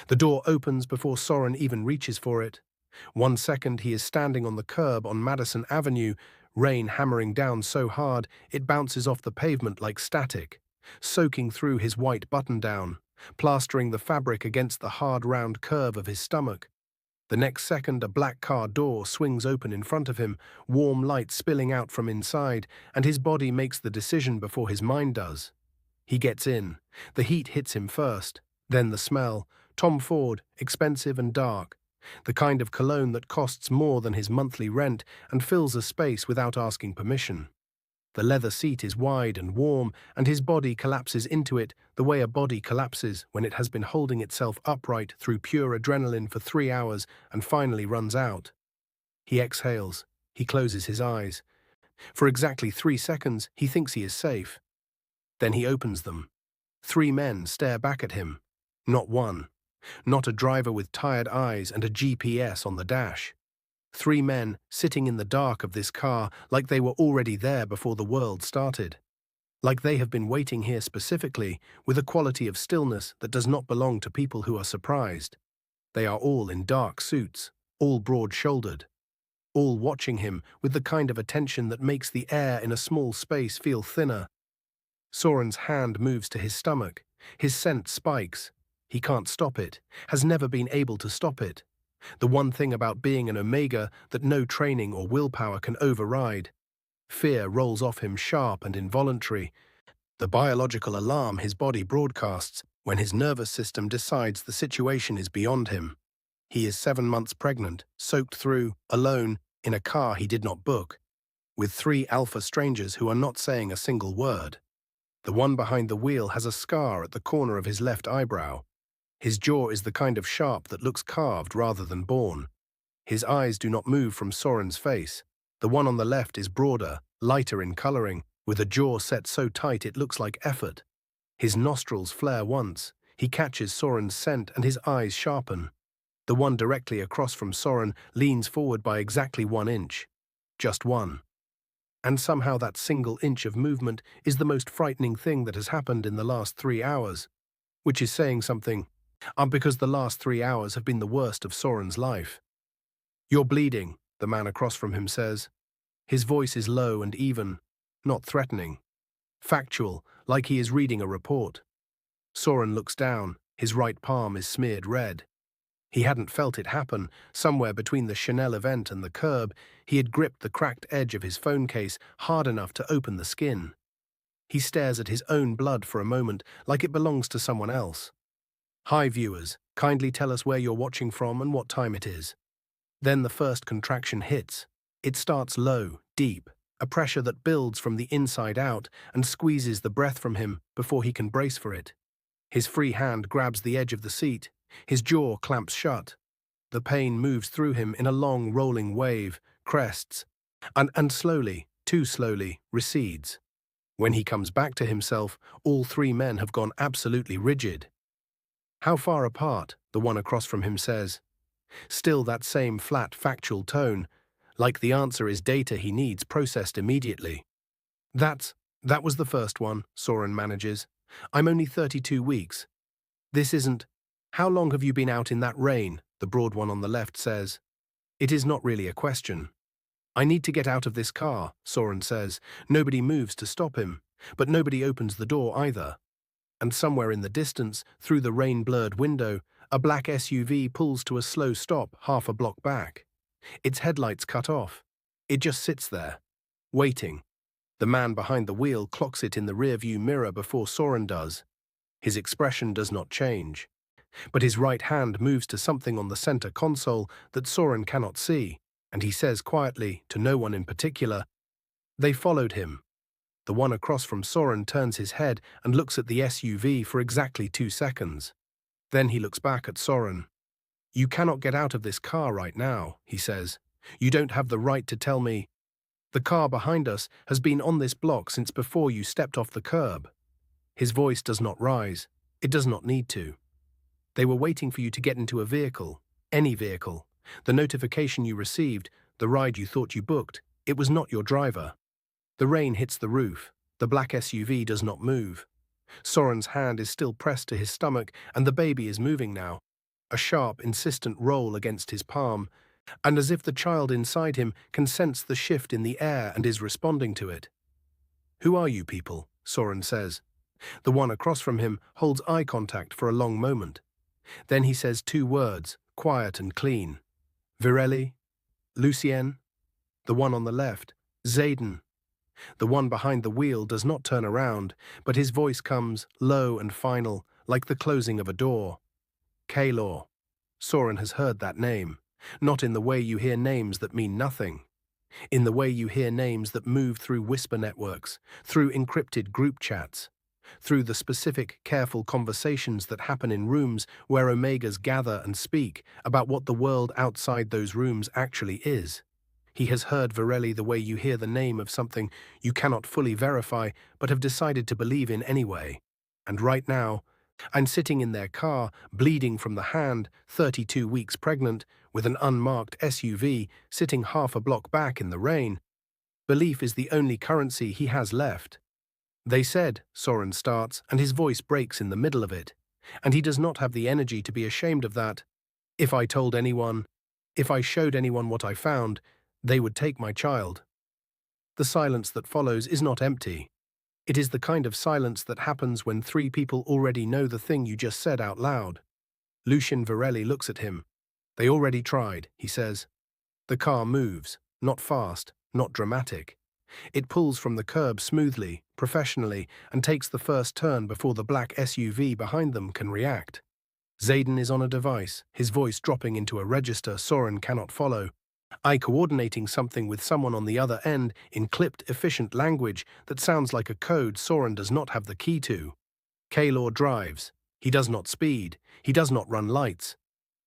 The door opens before Soren even reaches for it. 1 second he is standing on the curb on Madison Avenue, rain hammering down so hard it bounces off the pavement like static, soaking through his white button-down, plastering the fabric against the hard round curve of his stomach. The next second a black car door swings open in front of him, warm light spilling out from inside, and his body makes the decision before his mind does. He gets in. The heat hits him first, then the smell. Tom Ford, expensive and dark. The kind of cologne that costs more than his monthly rent and fills a space without asking permission. The leather seat is wide and warm, and his body collapses into it the way a body collapses when it has been holding itself upright through pure adrenaline for 3 hours and finally runs out. He exhales. He closes his eyes. For exactly 3 seconds, he thinks he is safe. Then he opens them. 3 men stare back at him. Not one. Not a driver with tired eyes and a GPS on the dash. 3 men sitting in the dark of this car like they were already there before the world started. Like they have been waiting here specifically, with a quality of stillness that does not belong to people who are surprised. They are all in dark suits, all broad-shouldered. All watching him with the kind of attention that makes the air in a small space feel thinner. Soren's hand moves to his stomach. His scent spikes. He can't stop it, has never been able to stop it. The one thing about being an Omega that no training or willpower can override. Fear rolls off him sharp and involuntary. The biological alarm his body broadcasts when his nervous system decides the situation is beyond him. He is 7 months pregnant, soaked through, alone, in a car he did not book, with 3 alpha strangers who are not saying a single word. The one behind the wheel has a scar at the corner of his left eyebrow. His jaw is the kind of sharp that looks carved rather than born. His eyes do not move from Soren's face. The one on the left is broader, lighter in coloring, with a jaw set so tight it looks like effort. His nostrils flare once. He catches Soren's scent and his eyes sharpen. The one directly across from Soren leans forward by exactly 1 inch. Just one. And somehow that single inch of movement is the most frightening thing that has happened in the last 3 hours. Which is saying something. Because the last 3 hours have been the worst of Soren's life. "You're bleeding," the man across from him says. His voice is low and even, not threatening. Factual, like he is reading a report. Soren looks down. His right palm is smeared red. He hadn't felt it happen. Somewhere between the Chanel event and the curb, he had gripped the cracked edge of his phone case hard enough to open the skin. He stares at his own blood for a moment like it belongs to someone else. "Hi viewers, kindly tell us where you're watching from and what time it is." Then the first contraction hits. It starts low, deep, a pressure that builds from the inside out and squeezes the breath from him before he can brace for it. His free hand grabs the edge of the seat. His jaw clamps shut. The pain moves through him in a long rolling wave, crests, and slowly, too slowly, recedes. When he comes back to himself, all 3 men have gone absolutely rigid. "How far apart?" the one across from him says. Still that same flat, factual tone, like the answer is data he needs processed immediately. That was the first one," Soren manages. "I'm only 32 weeks. This isn't—" "How long have you been out in that rain?" the broad one on the left says. It is not really a question. "I need to get out of this car," Soren says. Nobody moves to stop him, but nobody opens the door either. And somewhere in the distance, through the rain-blurred window, a black SUV pulls to a slow stop half a block back. Its headlights cut off. It just sits there, waiting. The man behind the wheel clocks it in the rearview mirror before Soren does. His expression does not change. But his right hand moves to something on the center console that Soren cannot see, and he says quietly, to no one in particular, "They followed him." The one across from Soren turns his head and looks at the SUV for exactly 2 seconds. Then he looks back at Soren. "You cannot get out of this car right now," he says. "You don't have the right to tell me. The car behind us has been on this block since before you stepped off the curb." His voice does not rise. It does not need to. "They were waiting for you to get into a vehicle. Any vehicle. The notification you received, the ride you thought you booked, it was not your driver." The rain hits the roof. The black SUV does not move. Soren's hand is still pressed to his stomach, and the baby is moving now. a sharp, insistent roll against his palm, and as if the child inside him can sense the shift in the air and is responding to it. "Who are you people?" Soren says. The one across from him holds eye contact for a long moment. Then he says two words, quiet and clean. "Virelli? Lucien?" The one on the left, "Zayden." The one behind the wheel does not turn around, but his voice comes, low and final, like the closing of a door. Caelum. Soren has heard that name, not in the way you hear names that mean nothing. In the way you hear names that move through whisper networks, through encrypted group chats, through the specific, careful conversations that happen in rooms where Omegas gather and speak about what the world outside those rooms actually is. He has heard Virelli the way you hear the name of something you cannot fully verify but have decided to believe in anyway. And right now, I'm sitting in their car, bleeding from the hand, 32 weeks pregnant, with an unmarked SUV sitting half a block back in the rain. Belief is the only currency he has left. "They said," Soren starts, and his voice breaks in the middle of it, and he does not have the energy to be ashamed of that. "If I told anyone, if I showed anyone what I found, they would take my child." The silence that follows is not empty. It is the kind of silence that happens when three people already know the thing you just said out loud. Lucien Virelli looks at him. "They already tried," he says. The car moves, not fast, not dramatic. It pulls from the curb smoothly, professionally, and takes the first turn before the black SUV behind them can react. Zayden is on a device, his voice dropping into a register Soren cannot follow. I coordinating something with someone on the other end in clipped, efficient language that sounds like a code Soren does not have the key to. Caelum drives. He does not speed. He does not run lights.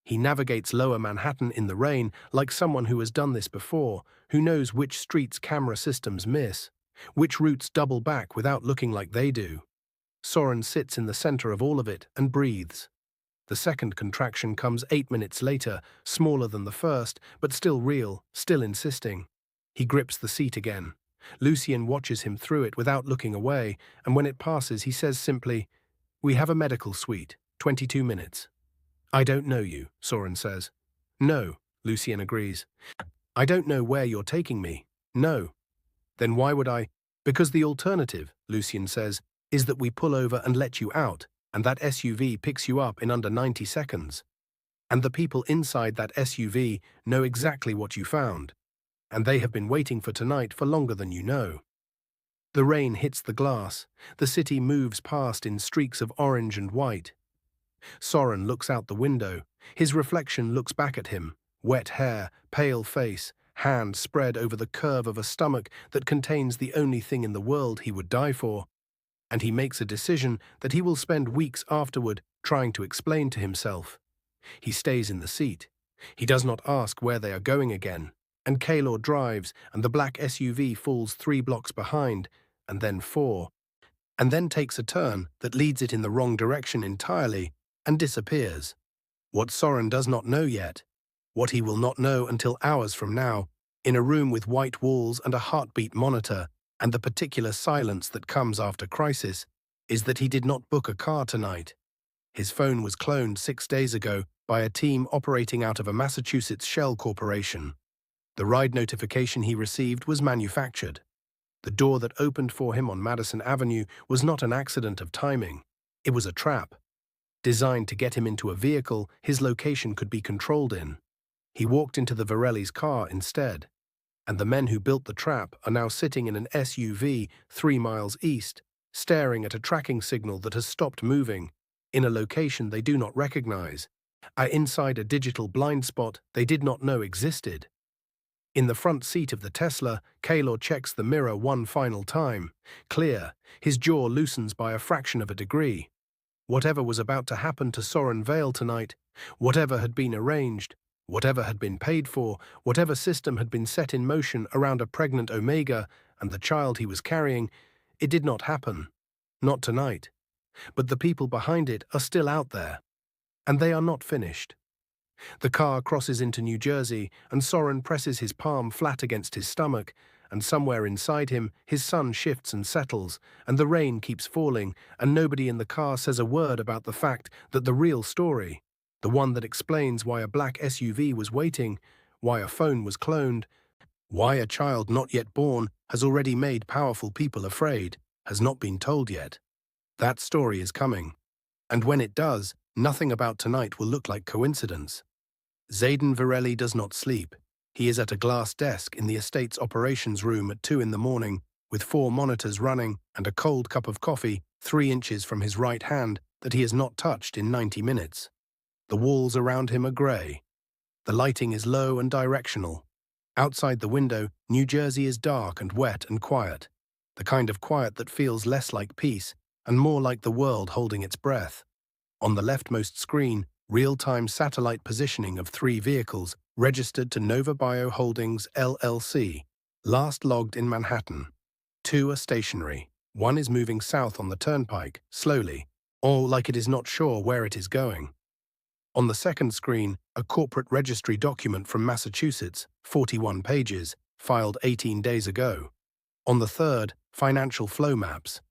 He navigates lower Manhattan in the rain like someone who has done this before, who knows which streets camera systems miss, which routes double back without looking like they do. Soren sits in the center of all of it and breathes. The second contraction comes 8 minutes later, smaller than the first, but still real, still insisting. He grips the seat again. Lucien watches him through it without looking away, and when it passes he says simply, "We have a medical suite, 22 minutes. "I don't know you," Soren says. "No," Lucien agrees. "I don't know where you're taking me." "No." "Then why would I?" "Because the alternative," Lucien says, "is that we pull over and let you out, and that SUV picks you up in under 90 seconds. And the people inside that SUV know exactly what you found, and they have been waiting for tonight for longer than you know." The rain hits the glass. The city moves past in streaks of orange and white. Soren looks out the window. His reflection looks back at him. Wet hair, pale face, hand spread over the curve of a stomach that contains the only thing in the world he would die for. And he makes a decision that he will spend weeks afterward trying to explain to himself. He stays in the seat. He does not ask where they are going again. And Caelum drives, and the black SUV falls 3 blocks behind, and then 4, and then takes a turn that leads it in the wrong direction entirely, and disappears. What Soren does not know yet, what he will not know until hours from now, in a room with white walls and a heartbeat monitor, and the particular silence that comes after crisis, is that he did not book a car tonight. His phone was cloned 6 days ago by a team operating out of a Massachusetts shell corporation. The ride notification he received was manufactured. The door that opened for him on Madison Avenue was not an accident of timing. It was a trap. Designed to get him into a vehicle his location could be controlled in. He walked into the Virelli's car instead. And the men who built the trap are now sitting in an SUV 3 miles east, staring at a tracking signal that has stopped moving, in a location they do not recognize, inside a digital blind spot they did not know existed. In the front seat of the Tesla, Caelum checks the mirror one final time. Clear, his jaw loosens by a fraction of a degree. Whatever was about to happen to Soren Vale tonight, whatever had been arranged, whatever had been paid for, whatever system had been set in motion around a pregnant Omega and the child he was carrying, it did not happen. Not tonight. But the people behind it are still out there. And they are not finished. The car crosses into New Jersey, and Soren presses his palm flat against his stomach, and somewhere inside him his sun shifts and settles, and the rain keeps falling, and nobody in the car says a word about the fact that the real story, The one that explains why a black SUV was waiting, why a phone was cloned, why a child not yet born has already made powerful people afraid, has not been told yet. That story is coming. And when it does, nothing about tonight will look like coincidence. Zayden Varelli does not sleep. He is at a glass desk in the estate's operations room at 2 in the morning, with 4 monitors running and a cold cup of coffee 3 inches from his right hand that he has not touched in 90 minutes. The walls around him are grey. The lighting is low and directional. Outside the window, New Jersey is dark and wet and quiet, the kind of quiet that feels less like peace and more like the world holding its breath. On the leftmost screen, real-time satellite positioning of 3 vehicles registered to Nova Bio Holdings LLC, last logged in Manhattan. 2 are stationary. 1 is moving south on the turnpike, slowly, or like it is not sure where it is going. On the second screen, a corporate registry document from Massachusetts, 41 pages, filed 18 days ago. On the third, financial flow maps.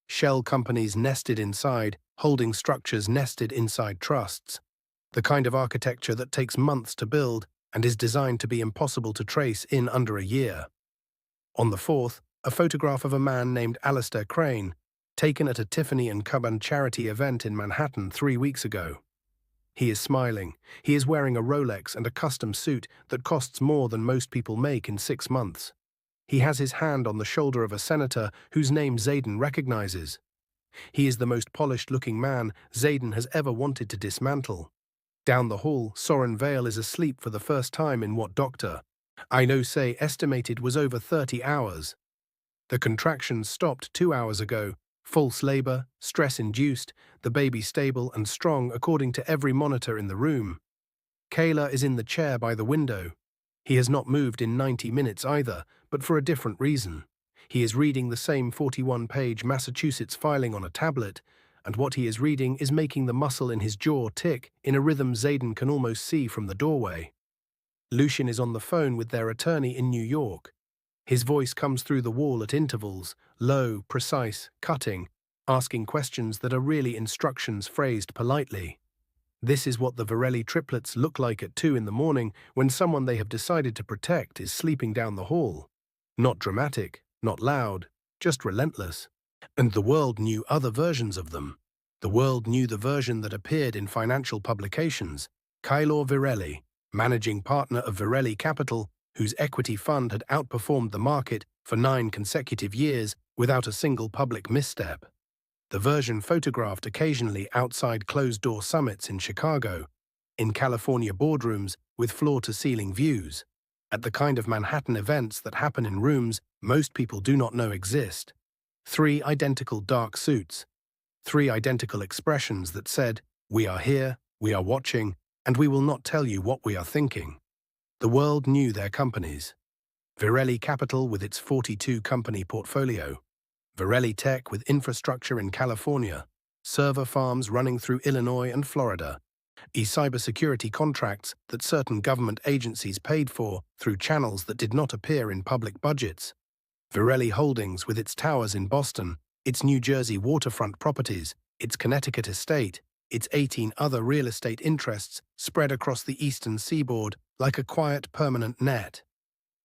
Shell companies nested inside, holding structures nested inside trusts. The kind of architecture that takes months to build and is designed to be impossible to trace in under a year. On the fourth, a photograph of a man named Alistair Crane, taken at a Tiffany & Co. charity event in Manhattan 3 weeks ago. He is smiling. He is wearing a Rolex and a custom suit that costs more than most people make in 6 months. He has his hand on the shoulder of a senator whose name Zayden recognizes. He is the most polished-looking man Zayden has ever wanted to dismantle. Down the hall, Soren Vale is asleep for the first time in what Dr. I know say estimated was over 30 hours. The contractions stopped 2 hours ago. False labor, stress-induced, the baby stable and strong according to every monitor in the room. Caelum is in the chair by the window. He has not moved in 90 minutes either, but for a different reason. He is reading the same 41-page Massachusetts filing on a tablet, and what he is reading is making the muscle in his jaw tick in a rhythm Zayden can almost see from the doorway. Lucien is on the phone with their attorney in New York. His voice comes through the wall at intervals, low, precise, cutting, asking questions that are really instructions phrased politely. This is what the Varelli triplets look like at 2 in the morning when someone they have decided to protect is sleeping down the hall. Not dramatic, not loud, just relentless. And the world knew other versions of them. The world knew the version that appeared in financial publications. Caelum Varelli, managing partner of Varelli Capital, whose equity fund had outperformed the market for 9 consecutive years without a single public misstep. The version photographed occasionally outside closed-door summits in Chicago, in California boardrooms with floor-to-ceiling views, at the kind of Manhattan events that happen in rooms most people do not know exist. 3 identical dark suits, 3 identical expressions that said, "We are here, we are watching, and we will not tell you what we are thinking." The world knew their companies. Varelli Capital with its 42-company portfolio. Varelli Tech with infrastructure in California. Server farms running through Illinois and Florida. Cybersecurity contracts that certain government agencies paid for through channels that did not appear in public budgets. Varelli Holdings with its towers in Boston, its New Jersey waterfront properties, its Connecticut estate, its 18 other real estate interests spread across the eastern seaboard like a quiet permanent net.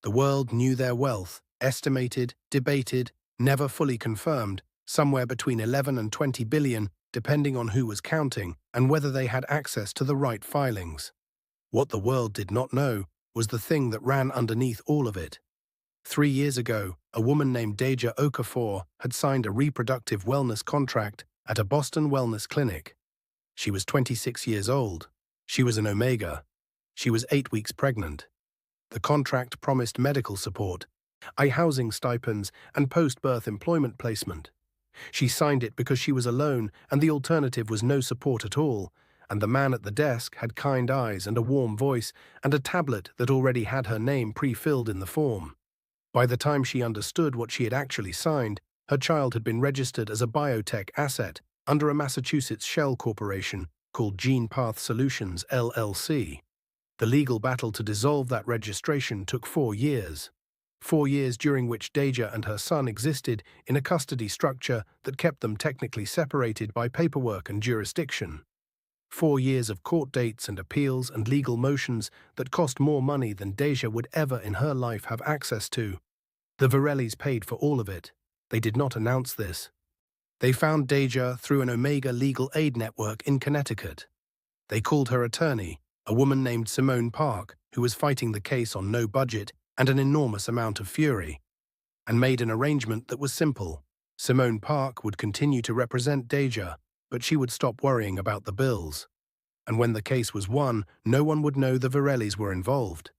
The world knew their wealth, estimated, debated, never fully confirmed, somewhere between 11 and 20 billion, depending on who was counting and whether they had access to the right filings. What the world did not know was the thing that ran underneath all of it. 3 years ago, a woman named Deja Okafor had signed a reproductive wellness contract at a Boston wellness clinic. She was 26 years old. She was an Omega. She was 8 weeks pregnant. The contract promised medical support, housing stipends, and post-birth employment placement. She signed it because she was alone and the alternative was no support at all, and the man at the desk had kind eyes and a warm voice and a tablet that already had her name pre-filled in the form. By the time she understood what she had actually signed, her child had been registered as a biotech asset under a Massachusetts shell corporation called GenePath Solutions, LLC. The legal battle to dissolve that registration took 4 years. 4 years during which Deja and her son existed in a custody structure that kept them technically separated by paperwork and jurisdiction. 4 years of court dates and appeals and legal motions that cost more money than Deja would ever in her life have access to. The Varellis paid for all of it. They did not announce this. They found Deja through an Omega legal aid network in Connecticut. They called her attorney, a woman named Simone Park, who was fighting the case on no budget and an enormous amount of fury, and made an arrangement that was simple. Simone Park would continue to represent Deja, but she would stop worrying about the bills. And when the case was won, no one would know the Varellis were involved.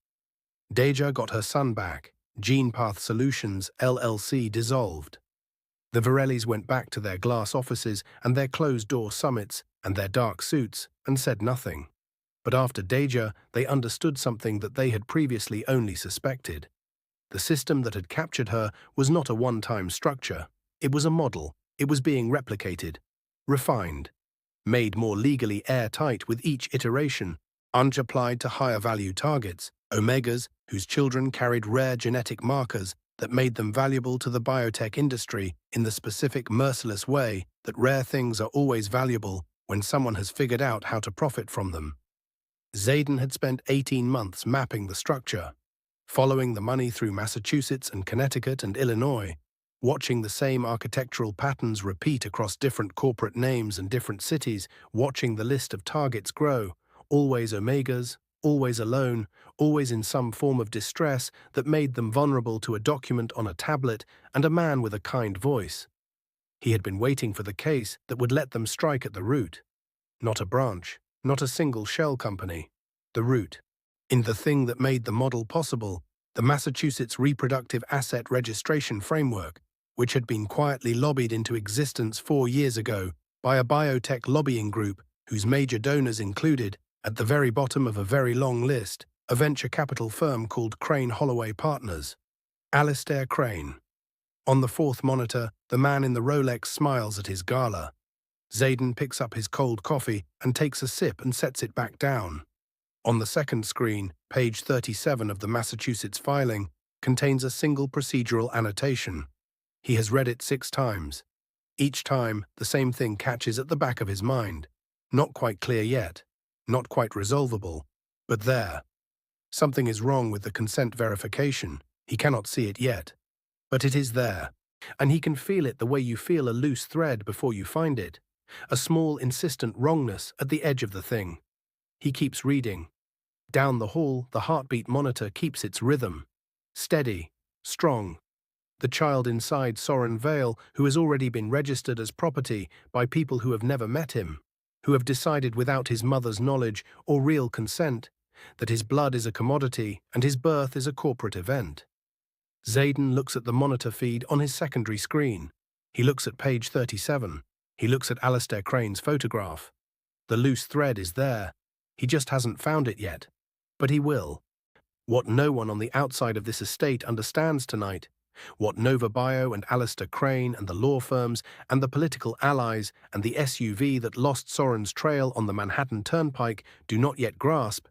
Deja got her son back. GenePath Solutions, LLC, dissolved. The Varellis went back to their glass offices and their closed-door summits and their dark suits and said nothing. But after Deja, they understood something that they had previously only suspected. The system that had captured her was not a one-time structure. It was a model. It was being replicated, refined, made more legally airtight with each iteration, applied to higher-value targets, omegas whose children carried rare genetic markers that made them valuable to the biotech industry in the specific merciless way that rare things are always valuable when someone has figured out how to profit from them. Zayden had spent 18 months mapping the structure, following the money through Massachusetts and Connecticut and Illinois, watching the same architectural patterns repeat across different corporate names and different cities, watching the list of targets grow, always omegas, always alone, always in some form of distress that made them vulnerable to a document on a tablet and a man with a kind voice. He had been waiting for the case that would let them strike at the root. Not a branch, not a single shell company. The root. In the thing that made the model possible, the Massachusetts Reproductive Asset Registration Framework, which had been quietly lobbied into existence 4 years ago by a biotech lobbying group whose major donors included, at the very bottom of a very long list, a venture capital firm called Crane Holloway Partners. Alistair Crane. On the fourth monitor, the man in the Rolex smiles at his gala. Zayden picks up his cold coffee and takes a sip and sets it back down. On the second screen, page 37 of the Massachusetts filing contains a single procedural annotation. He has read it 6 times. Each time, the same thing catches at the back of his mind. Not quite clear yet. Not quite resolvable. But there. Something is wrong with the consent verification. He cannot see it yet. But it is there. And he can feel it the way you feel a loose thread before you find it. A small, insistent wrongness at the edge of the thing. He keeps reading. Down the hall, the heartbeat monitor keeps its rhythm. Steady. Strong. The child inside Soren Vale, who has already been registered as property by people who have never met him, who have decided without his mother's knowledge or real consent that his blood is a commodity and his birth is a corporate event. Zayden looks at the monitor feed on his secondary screen. He looks at page 37. He looks at Alistair Crane's photograph. The loose thread is there. He just hasn't found it yet. But he will. What no one on the outside of this estate understands tonight, what Nova Bio and Alistair Crane and the law firms and the political allies and the SUV that lost Soren's trail on the Manhattan Turnpike do not yet grasp,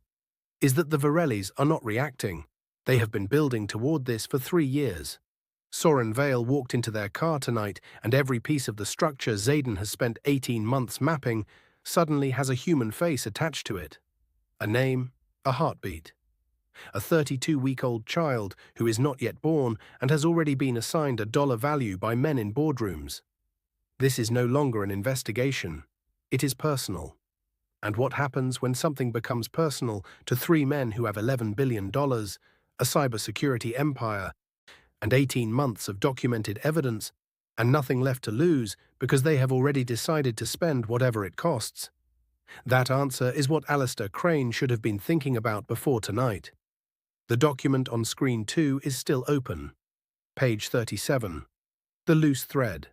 is that the Varellis are not reacting. They have been building toward this for 3 years. Soren Vale walked into their car tonight, and every piece of the structure Zayden has spent 18 months mapping suddenly has a human face attached to it. A name, a heartbeat. A 32-week-old child who is not yet born and has already been assigned a dollar value by men in boardrooms. This is no longer an investigation. It is personal. And what happens when something becomes personal to 3 men who have $11 billion, a cybersecurity empire, and 18 months of documented evidence, and nothing left to lose because they have already decided to spend whatever it costs? That answer is what Alistair Crane should have been thinking about before tonight. The document on screen 2 is still open. Page 37. The loose thread.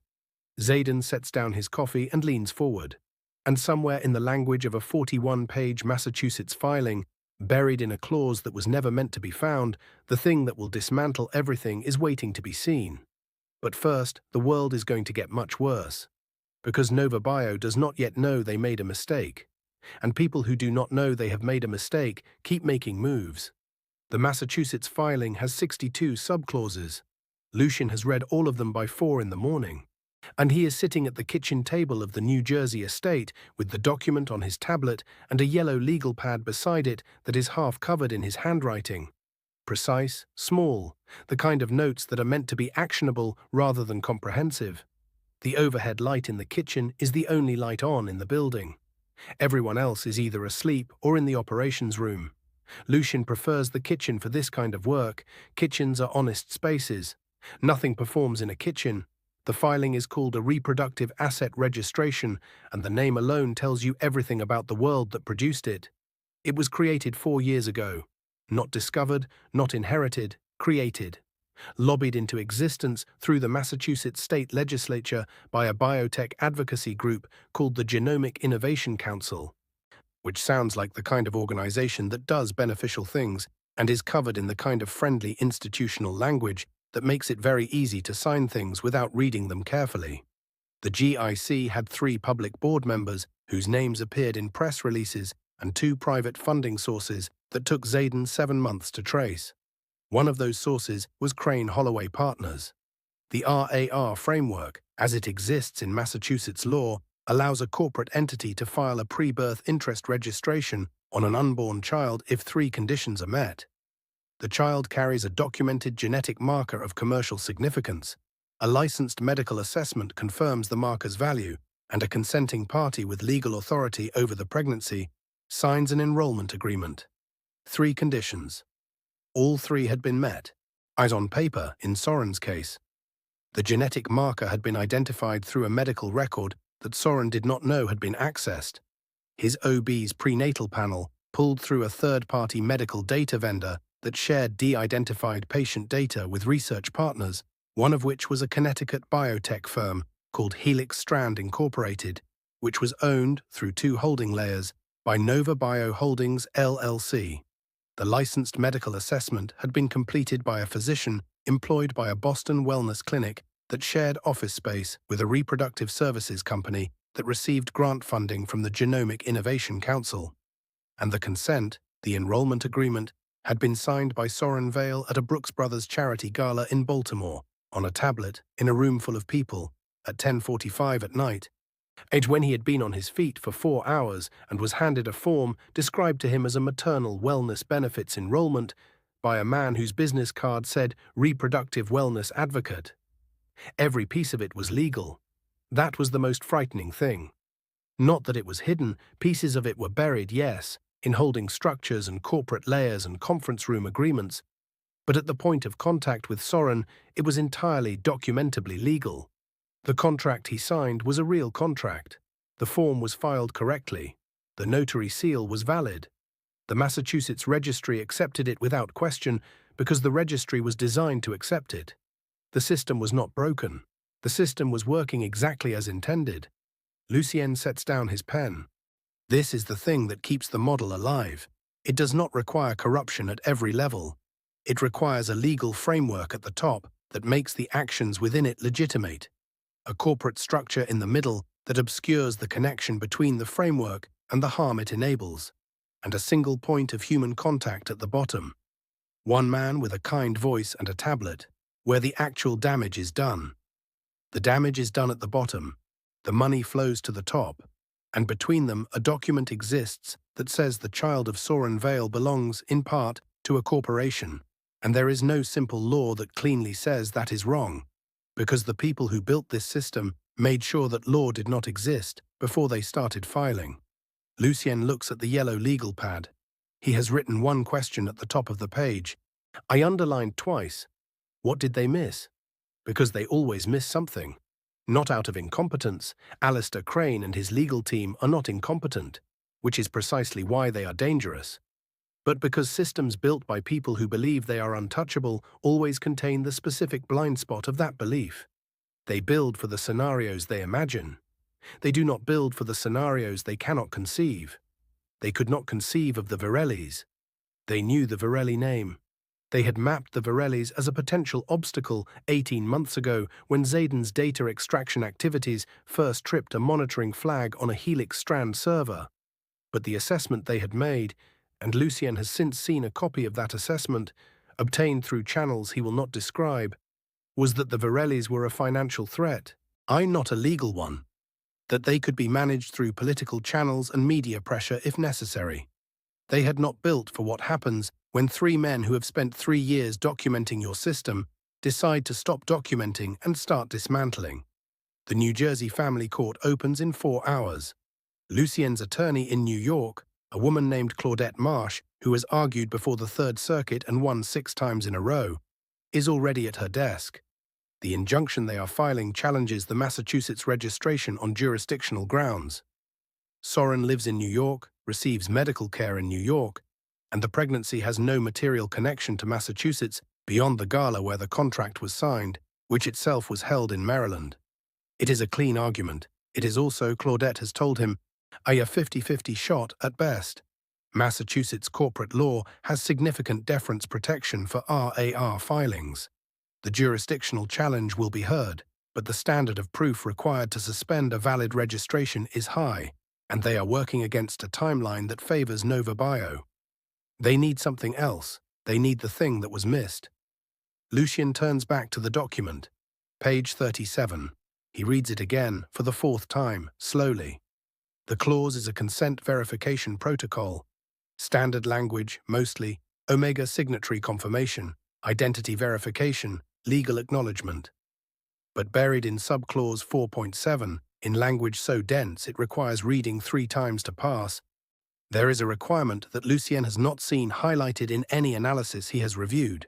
Zayden sets down his coffee and leans forward. And somewhere in the language of a 41-page Massachusetts filing, buried in a clause that was never meant to be found, the thing that will dismantle everything is waiting to be seen. But first, the world is going to get much worse. Because Nova Bio does not yet know they made a mistake. And people who do not know they have made a mistake keep making moves. The Massachusetts filing has 62 subclauses. Lucien has read all of them by 4 in the morning. And he is sitting at the kitchen table of the New Jersey estate with the document on his tablet and a yellow legal pad beside it that is half covered in his handwriting. Precise, small, the kind of notes that are meant to be actionable rather than comprehensive. The overhead light in the kitchen is the only light on in the building. Everyone else is either asleep or in the operations room. Lucien prefers the kitchen for this kind of work. Kitchens are honest spaces. Nothing performs in a kitchen. The filing is called a reproductive asset registration, and the name alone tells you everything about the world that produced it. It was created 4 years ago. Not discovered, not inherited, created. Lobbied into existence through the Massachusetts state legislature by a biotech advocacy group called the Genomic Innovation Council, which sounds like the kind of organization that does beneficial things and is covered in the kind of friendly institutional language that makes it very easy to sign things without reading them carefully. The GIC had 3 public board members whose names appeared in press releases and 2 private funding sources that took Zayden 7 months to trace. One of those sources was Crane Holloway Partners. The RAR framework, as it exists in Massachusetts law, allows a corporate entity to file a pre-birth interest registration on an unborn child if 3 conditions are met. The child carries a documented genetic marker of commercial significance, a licensed medical assessment confirms the marker's value, and a consenting party with legal authority over the pregnancy signs an enrollment agreement. 3 conditions. All 3 had been met, as on paper in Soren's case. The genetic marker had been identified through a medical record that Soren did not know had been accessed. His OB's prenatal panel pulled through a third-party medical data vendor that shared de-identified patient data with research partners, one of which was a Connecticut biotech firm called Helix Strand Incorporated, which was owned, through 2 holding layers, by Nova Bio Holdings LLC. The licensed medical assessment had been completed by a physician employed by a Boston wellness clinic that shared office space with a reproductive services company that received grant funding from the Genomic Innovation Council. And the consent, the enrollment agreement, had been signed by Soren Vale at a Brooks Brothers charity gala in Baltimore, on a tablet, in a room full of people, at 10:45 at night. When he had been on his feet for 4 hours and was handed a form described to him as a maternal wellness benefits enrollment by a man whose business card said reproductive wellness advocate. Every piece of it was legal. That was the most frightening thing. Not that it was hidden, pieces of it were buried, yes, in holding structures and corporate layers and conference room agreements, but at the point of contact with Soren, it was entirely documentably legal. The contract he signed was a real contract. The form was filed correctly. The notary seal was valid. The Massachusetts registry accepted it without question because the registry was designed to accept it. The system was not broken. The system was working exactly as intended. Lucien sets down his pen. This is the thing that keeps the model alive. It does not require corruption at every level. It requires a legal framework at the top that makes the actions within it legitimate. A corporate structure in the middle that obscures the connection between the framework and the harm it enables, and a single point of human contact at the bottom. One man with a kind voice and a tablet, where the actual damage is done. The damage is done at the bottom. The money flows to the top, and between them a document exists that says the child of Soren Vale belongs, in part, to a corporation, and there is no simple law that cleanly says that is wrong, because the people who built this system made sure that law did not exist before they started filing. Lucien looks at the yellow legal pad. He has written one question at the top of the page. I underlined twice. What did they miss? Because they always miss something. Not out of incompetence. Alistair Crane and his legal team are not incompetent, which is precisely why they are dangerous. But because systems built by people who believe they are untouchable always contain the specific blind spot of that belief. They build for the scenarios they imagine. They do not build for the scenarios they cannot conceive. They could not conceive of the Virellis. They knew the Virelli name. They had mapped the Virellis as a potential obstacle 18 months ago when Zayden's data extraction activities first tripped a monitoring flag on a Helix Strand server. But the assessment they had made, and Lucien has since seen a copy of that assessment, obtained through channels he will not describe, was that the Virellis were a financial threat, not a legal one, that they could be managed through political channels and media pressure if necessary. They had not built for what happens when three men who have spent 3 years documenting your system decide to stop documenting and start dismantling. The New Jersey family court opens in 4 hours. Lucien's attorney in New York, a woman named Claudette Marsh, who has argued before the Third Circuit and won 6 times in a row, is already at her desk. The injunction they are filing challenges the Massachusetts registration on jurisdictional grounds. Soren lives in New York, receives medical care in New York, and the pregnancy has no material connection to Massachusetts beyond the gala where the contract was signed, which itself was held in Maryland. It is a clean argument. It is also, Claudette has told him, a 50-50 shot at best. Massachusetts corporate law has significant deference protection for RAR filings. The jurisdictional challenge will be heard, but the standard of proof required to suspend a valid registration is high, and they are working against a timeline that favors Nova Bio. They need something else. They need the thing that was missed. Lucien turns back to the document. Page 37. He reads it again, for the 4th time, slowly. The clause is a consent verification protocol. Standard language, mostly, omega signatory confirmation, identity verification, legal acknowledgement. But buried in subclause 4.7, in language so dense it requires reading 3 times to pass, there is a requirement that Lucien has not seen highlighted in any analysis he has reviewed.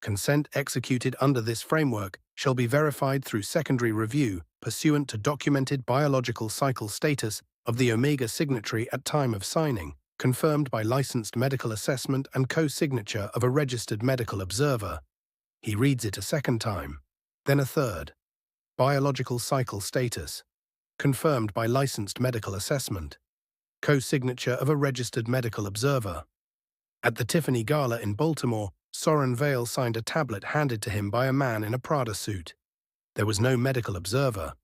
Consent executed under this framework shall be verified through secondary review pursuant to documented biological cycle status of the omega signatory at time of signing, confirmed by licensed medical assessment and co-signature of a registered medical observer. He reads it a second time, then a third. Biological cycle status, confirmed by licensed medical assessment, co-signature of a registered medical observer. At the Tiffany Gala in Baltimore, Soren Vale signed a tablet handed to him by a man in a Prada suit. There was no medical observer.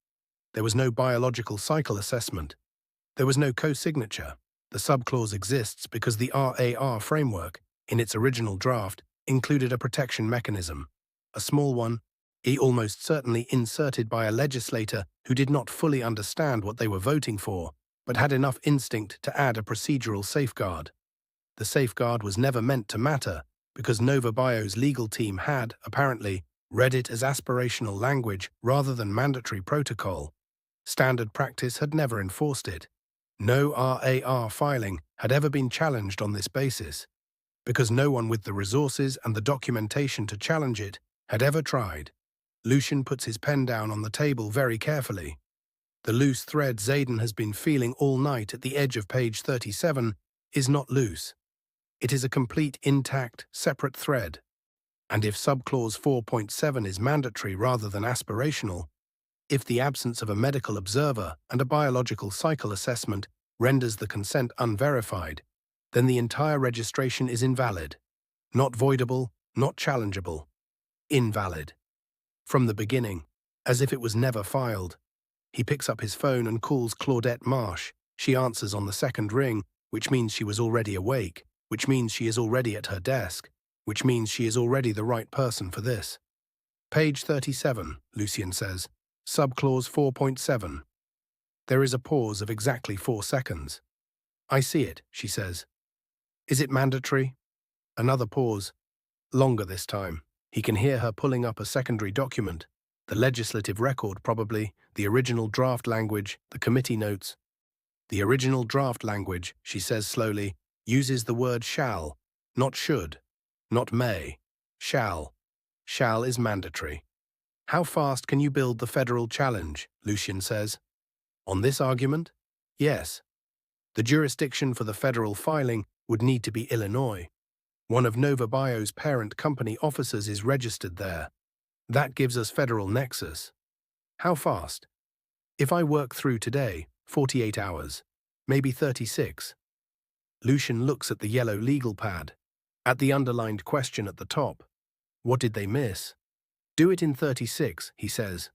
There was no biological cycle assessment. There was no co-signature. The subclause exists because the RAR framework, in its original draft, included a protection mechanism. A small one, almost certainly inserted by a legislator who did not fully understand what they were voting for, but had enough instinct to add a procedural safeguard. The safeguard was never meant to matter, because Nova Bio's legal team had, apparently, read it as aspirational language rather than mandatory protocol. Standard practice had never enforced it. No RAR filing had ever been challenged on this basis, because no one with the resources and the documentation to challenge it had ever tried. Lucien puts his pen down on the table very carefully. The loose thread Zayden has been feeling all night at the edge of page 37 is not loose. It is a complete, intact, separate thread. And if subclause 4.7 is mandatory rather than aspirational, if the absence of a medical observer and a biological cycle assessment renders the consent unverified, then the entire registration is invalid. Not voidable, not challengeable. Invalid. From the beginning, as if it was never filed. He picks up his phone and calls Claudette Marsh. She answers on the second ring, which means she was already awake, which means she is already at her desk, which means she is already the right person for this. Page 37, Lucien says. Subclause 4.7. There is a pause of exactly 4 seconds. I see it, she says. Is it mandatory? Another pause. Longer this time. He can hear her pulling up a secondary document. The legislative record, probably, the original draft language, the committee notes. The original draft language, she says slowly, uses the word shall, not should, not may. Shall. Shall is mandatory. How fast can you build the federal challenge, Lucien says. On this argument? Yes. The jurisdiction for the federal filing would need to be Illinois. One of Nova Bio's parent company officers is registered there. That gives us federal nexus. How fast? If I work through today, 48 hours, maybe 36. Lucien looks at the yellow legal pad, at the underlined question at the top. What did they miss? Do it in 36, he says.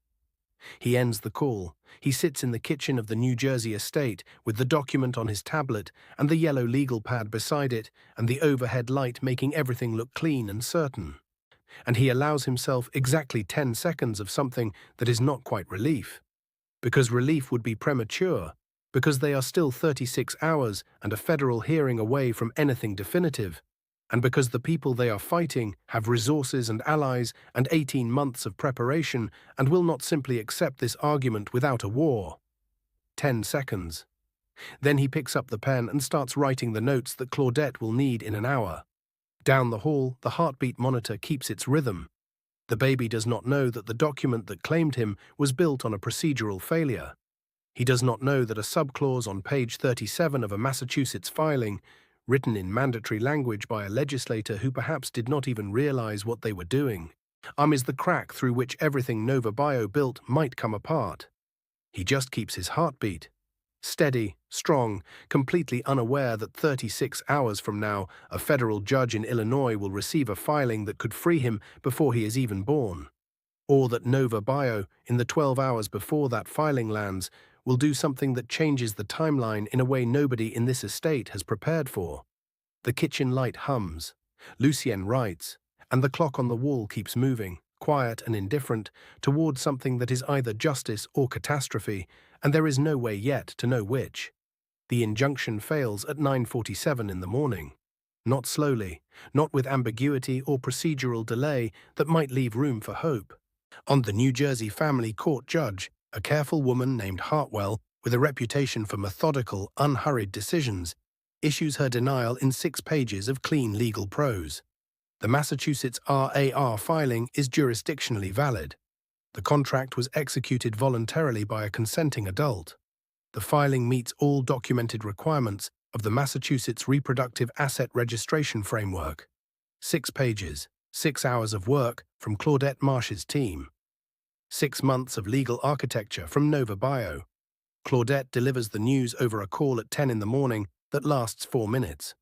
He ends the call. He sits in the kitchen of the New Jersey estate with the document on his tablet and the yellow legal pad beside it and the overhead light making everything look clean and certain. And he allows himself exactly 10 seconds of something that is not quite relief. because relief would be premature, because they are still 36 hours and a federal hearing away from anything definitive, and because the people they are fighting have resources and allies and 18 months of preparation and will not simply accept this argument without a war. 10 seconds. Then he picks up the pen and starts writing the notes that Claudette will need in an hour. Down the hall, the heartbeat monitor keeps its rhythm. The baby does not know that the document that claimed him was built on a procedural failure. He does not know that a subclause on page 37 of a Massachusetts filing, written in mandatory language by a legislator who perhaps did not even realize what they were doing, is the crack through which everything Nova Bio built might come apart. He just keeps his heartbeat. Steady, strong, completely unaware that 36 hours from now, a federal judge in Illinois will receive a filing that could free him before he is even born. Or that Nova Bio, in the 12 hours before that filing lands, will do something that changes the timeline in a way nobody in this estate has prepared for. The kitchen light hums. Lucien writes, and the clock on the wall keeps moving, quiet and indifferent, towards something that is either justice or catastrophe, and there is no way yet to know which. The injunction fails at 9:47 in the morning. Not slowly, not with ambiguity or procedural delay that might leave room for hope. On the New Jersey family court judge, a careful woman named Hartwell, with a reputation for methodical, unhurried decisions, issues her denial in 6 pages of clean legal prose. The Massachusetts RAR filing is jurisdictionally valid. The contract was executed voluntarily by a consenting adult. The filing meets all documented requirements of the Massachusetts Reproductive Asset Registration Framework. 6 pages, 6 hours of work from Claudette Marsh's team. 6 months of legal architecture from Nova Bio. Claudette delivers the news over a call at 10 in the morning that lasts 4 minutes.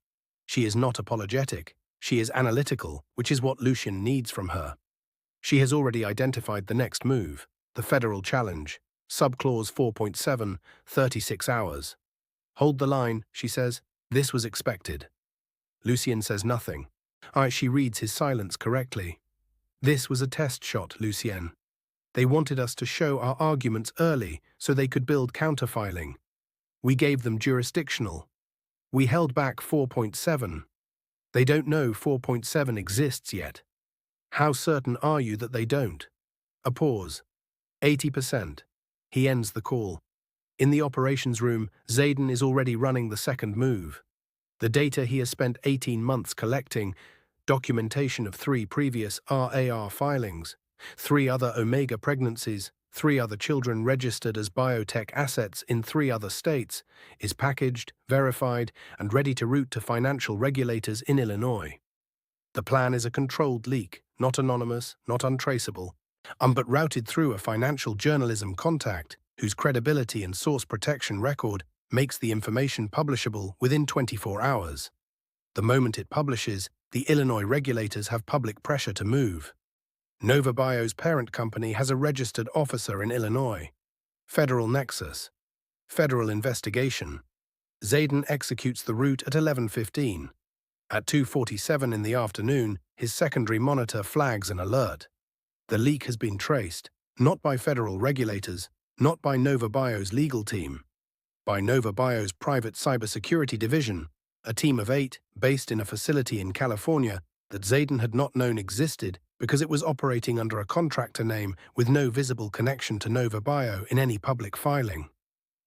She is not apologetic. She is analytical, which is what Lucien needs from her. She has already identified the next move, the federal challenge, subclause 4.7, 36 hours. Hold the line, she says. This was expected. Lucien says nothing. She reads his silence correctly. This was a test shot, Lucien. They wanted us to show our arguments early so they could build counterfiling. We gave them jurisdictional. We held back 4.7. They don't know 4.7 exists yet. How certain are you that they don't? A pause. 80%. He ends the call. In the operations room, Zayden is already running the second move. The data he has spent 18 months collecting, documentation of 3 previous RAR filings, 3 other Omega pregnancies, 3 other children registered as biotech assets in 3 other states, is packaged, verified, and ready to route to financial regulators in Illinois. The plan is a controlled leak, not anonymous, not untraceable, but routed through a financial journalism contact whose credibility and source protection record makes the information publishable within 24 hours. The moment it publishes, the Illinois regulators have public pressure to move. Nova Bio's parent company has a registered officer in Illinois. Federal nexus. Federal investigation. Zayden executes the route at 11:15. At 2:47 in the afternoon, his secondary monitor flags an alert. The leak has been traced, not by federal regulators, not by Nova Bio's legal team, by Nova Bio's private cybersecurity division, a team of 8 based in a facility in California that Zayden had not known existed because it was operating under a contractor name with no visible connection to Nova Bio in any public filing.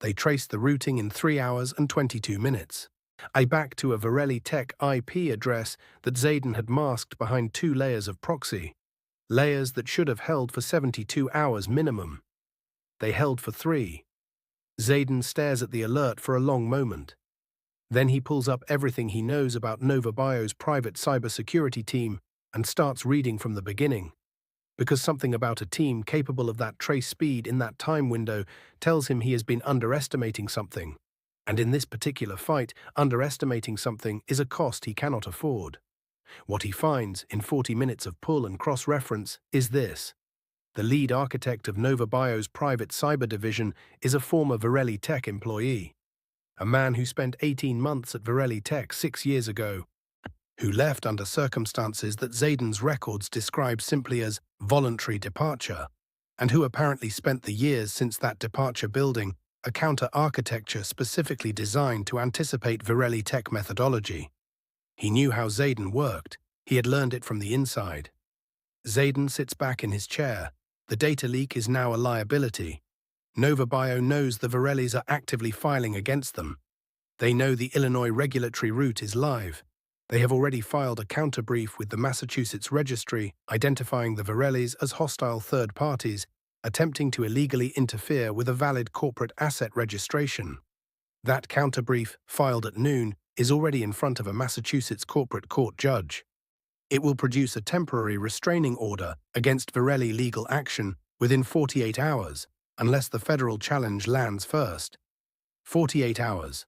They traced the routing in 3 hours and 22 minutes. Back to a Varelli Tech IP address that Zayden had masked behind 2 layers of proxy, layers that should have held for 72 hours minimum. They held for 3. Zayden stares at the alert for a long moment. Then he pulls up everything he knows about Nova Bio's private cybersecurity team and starts reading from the beginning. Because something about a team capable of that trace speed in that time window tells him he has been underestimating something. And in this particular fight, underestimating something is a cost he cannot afford. What he finds in 40 minutes of pull and cross-reference is this. The lead architect of Nova Bio's private cyber division is a former Varelli Tech employee. A man who spent 18 months at Varelli Tech 6 years ago, who left under circumstances that Zayden's records describe simply as voluntary departure. and who apparently spent the years since that departure building a counter-architecture specifically designed to anticipate Virelli tech methodology. He knew how Xaden worked. He had learned it from the inside. Xaden sits back in his chair. The data leak is now a liability. Nova Bio knows the Virellis are actively filing against them. They know the Illinois regulatory route is live. They have already filed a counter-brief with the Massachusetts registry, identifying the Virellis as hostile third parties, attempting to illegally interfere with a valid corporate asset registration. That counter-brief, filed at noon, is already in front of a Massachusetts corporate court judge. It will produce a temporary restraining order against Virelli legal action within 48 hours, unless the federal challenge lands first. 48 hours.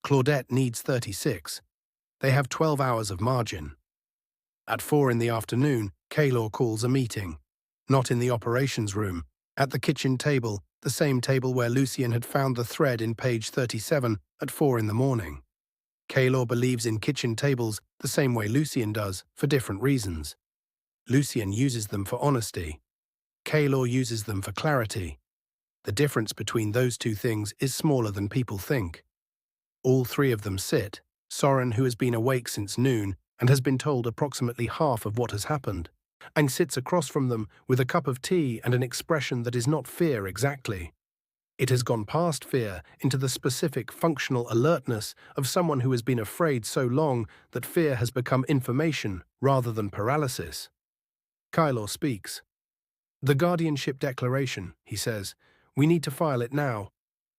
Claudette needs 36. They have 12 hours of margin. At 4 in the afternoon, Caelum calls a meeting. Not in the operations room, at the kitchen table, the same table where Lucien had found the thread in page 37 at 4 in the morning. Caelum believes in kitchen tables the same way Lucien does, for different reasons. Lucien uses them for honesty. Caelum uses them for clarity. The difference between those two things is smaller than people think. All three of them sit. Soren, who has been awake since noon and has been told approximately half of what has happened, and sits across from them with a cup of tea and an expression that is not fear exactly. It has gone past fear into the specific functional alertness of someone who has been afraid so long that fear has become information rather than paralysis. Caelum speaks. "The guardianship declaration," he says. "We need to file it now."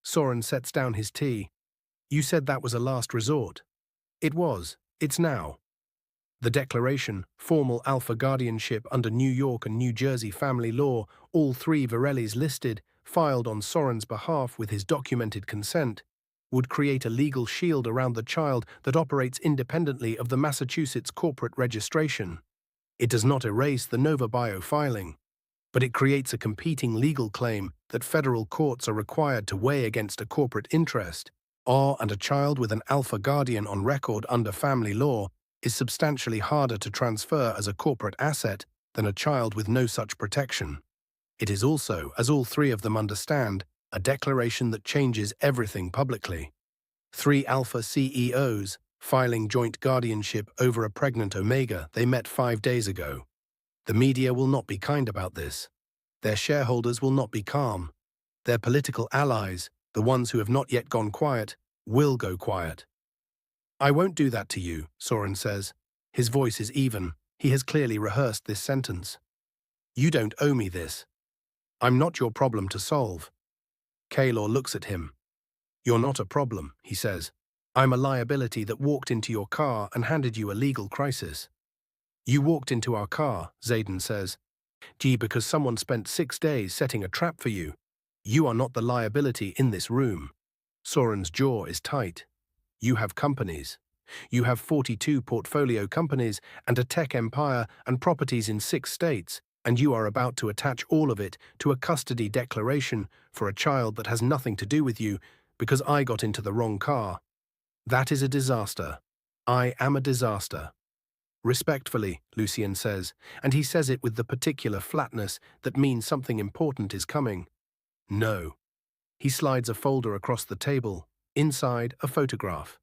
Soren sets down his tea. "You said that was a last resort." "It was. It's now." The declaration, formal alpha guardianship under New York and New Jersey family law, all three Virellis listed, filed on Soren's behalf with his documented consent, would create a legal shield around the child that operates independently of the Massachusetts corporate registration. It does not erase the Nova Bio filing, but it creates a competing legal claim that federal courts are required to weigh against a corporate interest, and a child with an alpha guardian on record under family law is substantially harder to transfer as a corporate asset than a child with no such protection. It is also, as all three of them understand, a declaration that changes everything publicly. Three alpha CEOs filing joint guardianship over a pregnant Omega they met 5 days ago. The media will not be kind about this. Their shareholders will not be calm. Their political allies, the ones who have not yet gone quiet, will go quiet. "I won't do that to you," Soren says. His voice is even. He has clearly rehearsed this sentence. "You don't owe me this. I'm not your problem to solve." Caelum looks at him. "You're not a problem," he says. "I'm a liability that walked into your car and handed you a legal crisis." "You walked into our car," Xaden says. "Gee, because someone spent 6 days setting a trap for you. You are not the liability in this room." Soren's jaw is tight. "You have companies. You have 42 portfolio companies and a tech empire and properties in 6 states, and you are about to attach all of it to a custody declaration for a child that has nothing to do with you because I got into the wrong car. That is a disaster. I am a disaster." "Respectfully," Lucien says, and he says it with the particular flatness that means something important is coming. "No." He slides a folder across the table. Inside, a photograph.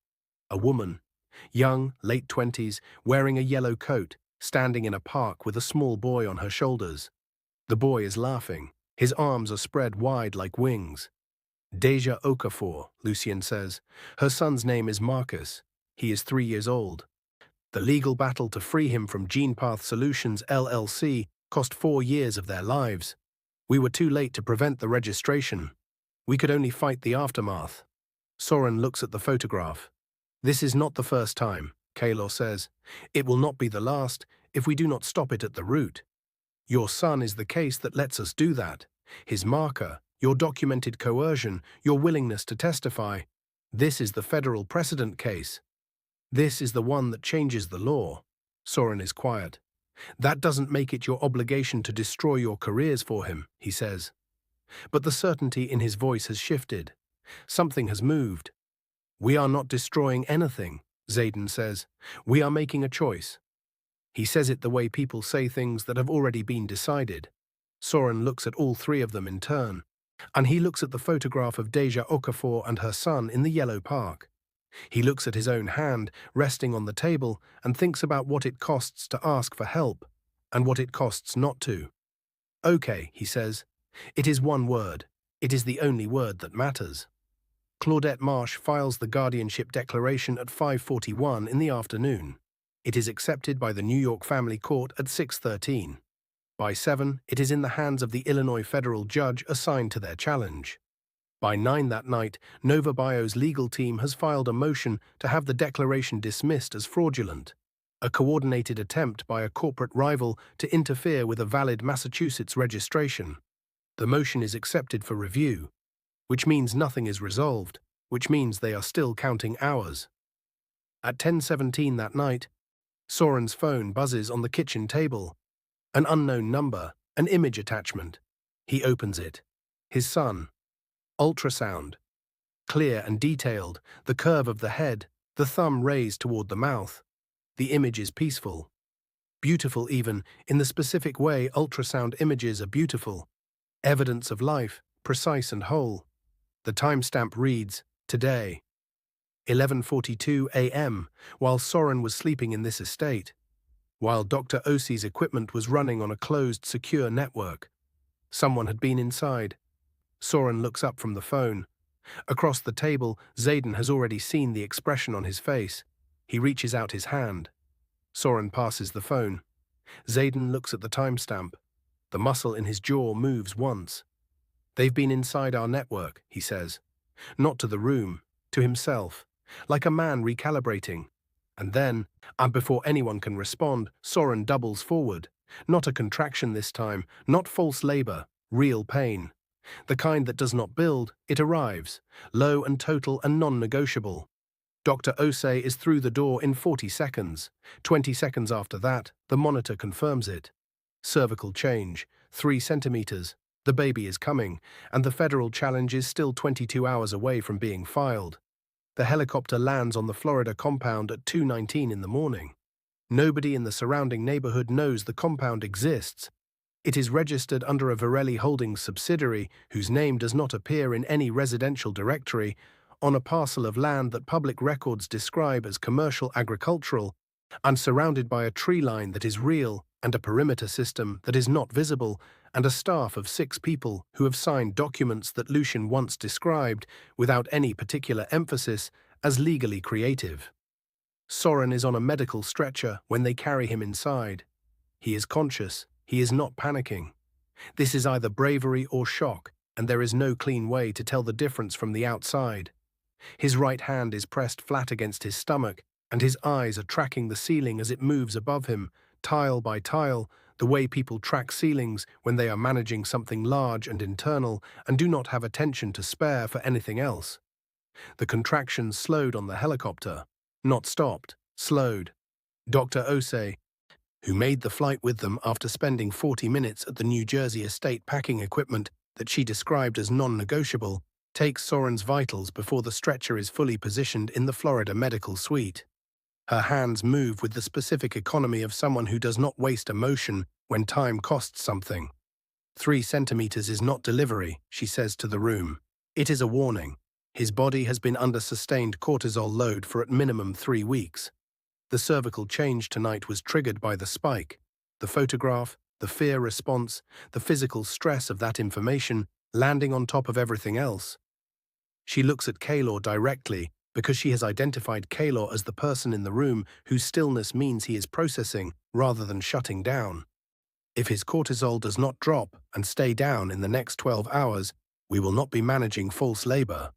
A woman, young, late 20s, wearing a yellow coat, standing in a park with a small boy on her shoulders. The boy is laughing. His arms are spread wide like wings. "Deja Okafor," Lucien says. Her son's name is Marcus. He is 3 years old. The legal battle to free him from GenePath Solutions LLC cost 4 years of their lives. We were too late to prevent the registration. We could only fight the aftermath. Soren looks at the photograph. "This is not the first time," Caelum says. "It will not be the last if we do not stop it at the root. Your son is the case that lets us do that. His marker, your documented coercion, your willingness to testify. This is the federal precedent case. This is the one that changes the law." Soren is quiet. "That doesn't make it your obligation to destroy your careers for him," he says. But the certainty in his voice has shifted. Something has moved. "We are not destroying anything," Xaden says. "We are making a choice." He says it the way people say things that have already been decided. Soren looks at all three of them in turn, and he looks at the photograph of Deja Okafor and her son in the yellow park. He looks at his own hand resting on the table and thinks about what it costs to ask for help and what it costs not to. Okay, he says. It is one word. It is the only word that matters. Claudette Marsh files the guardianship declaration at 5:41 in the afternoon. It is accepted by the New York Family Court at 6:13. By 7, it is in the hands of the Illinois federal judge assigned to their challenge. By 9 that night, Nova Bio's legal team has filed a motion to have the declaration dismissed as fraudulent, a coordinated attempt by a corporate rival to interfere with a valid Massachusetts registration. The motion is accepted for review, which means nothing is resolved, which means they are still counting hours. At 10:17 that night, Soren's phone buzzes on the kitchen table. An unknown number, an image attachment. He opens it. His son. Ultrasound. Clear and detailed, the curve of the head, the thumb raised toward the mouth. The image is peaceful. Beautiful even, in the specific way ultrasound images are beautiful. Evidence of life, precise and whole. The timestamp reads, today. 11:42 a.m., while Soren was sleeping in this estate. While Dr. Osi's equipment was running on a closed, secure network. Someone had been inside. Soren looks up from the phone. Across the table, Zayden has already seen the expression on his face. He reaches out his hand. Soren passes the phone. Zayden looks at the timestamp. The muscle in his jaw moves once. They've been inside our network, he says. Not to the room, to himself, like a man recalibrating. And then, before anyone can respond, Soren doubles forward. Not a contraction this time, not false labor, real pain. The kind that does not build, it arrives, low and total and non-negotiable. Dr. Osei is through the door in 40 seconds. 20 seconds after that, the monitor confirms it. Cervical change, 3 centimeters. The baby is coming, and the federal challenge is still 22 hours away from being filed. The helicopter lands on the Florida compound at 2:19 in the morning. Nobody in the surrounding neighborhood knows the compound exists. It is registered under a Varelli Holdings subsidiary whose name does not appear in any residential directory, on a parcel of land that public records describe as commercial agricultural, and surrounded by a tree line that is real and a perimeter system that is not visible, and a staff of 6 people who have signed documents that Lucian once described, without any particular emphasis, as legally creative. Soren is on a medical stretcher when they carry him inside. He is conscious, he is not panicking. This is either bravery or shock, and there is no clean way to tell the difference from the outside. His right hand is pressed flat against his stomach, and his eyes are tracking the ceiling as it moves above him, tile by tile, the way people track ceilings when they are managing something large and internal and do not have attention to spare for anything else. The contractions slowed on the helicopter. Not stopped, slowed. Dr. Osei, who made the flight with them after spending 40 minutes at the New Jersey estate packing equipment that she described as non-negotiable, takes Soren's vitals before the stretcher is fully positioned in the Florida medical suite. Her hands move with the specific economy of someone who does not waste emotion when time costs something. 3 centimeters is not delivery, she says to the room. It is a warning. His body has been under sustained cortisol load for at minimum 3 weeks. The cervical change tonight was triggered by the spike, the photograph, the fear response, the physical stress of that information landing on top of everything else. She looks at Caelum directly because she has identified Caelum as the person in the room whose stillness means he is processing rather than shutting down. If his cortisol does not drop and stay down in the next 12 hours, we will not be managing false labor.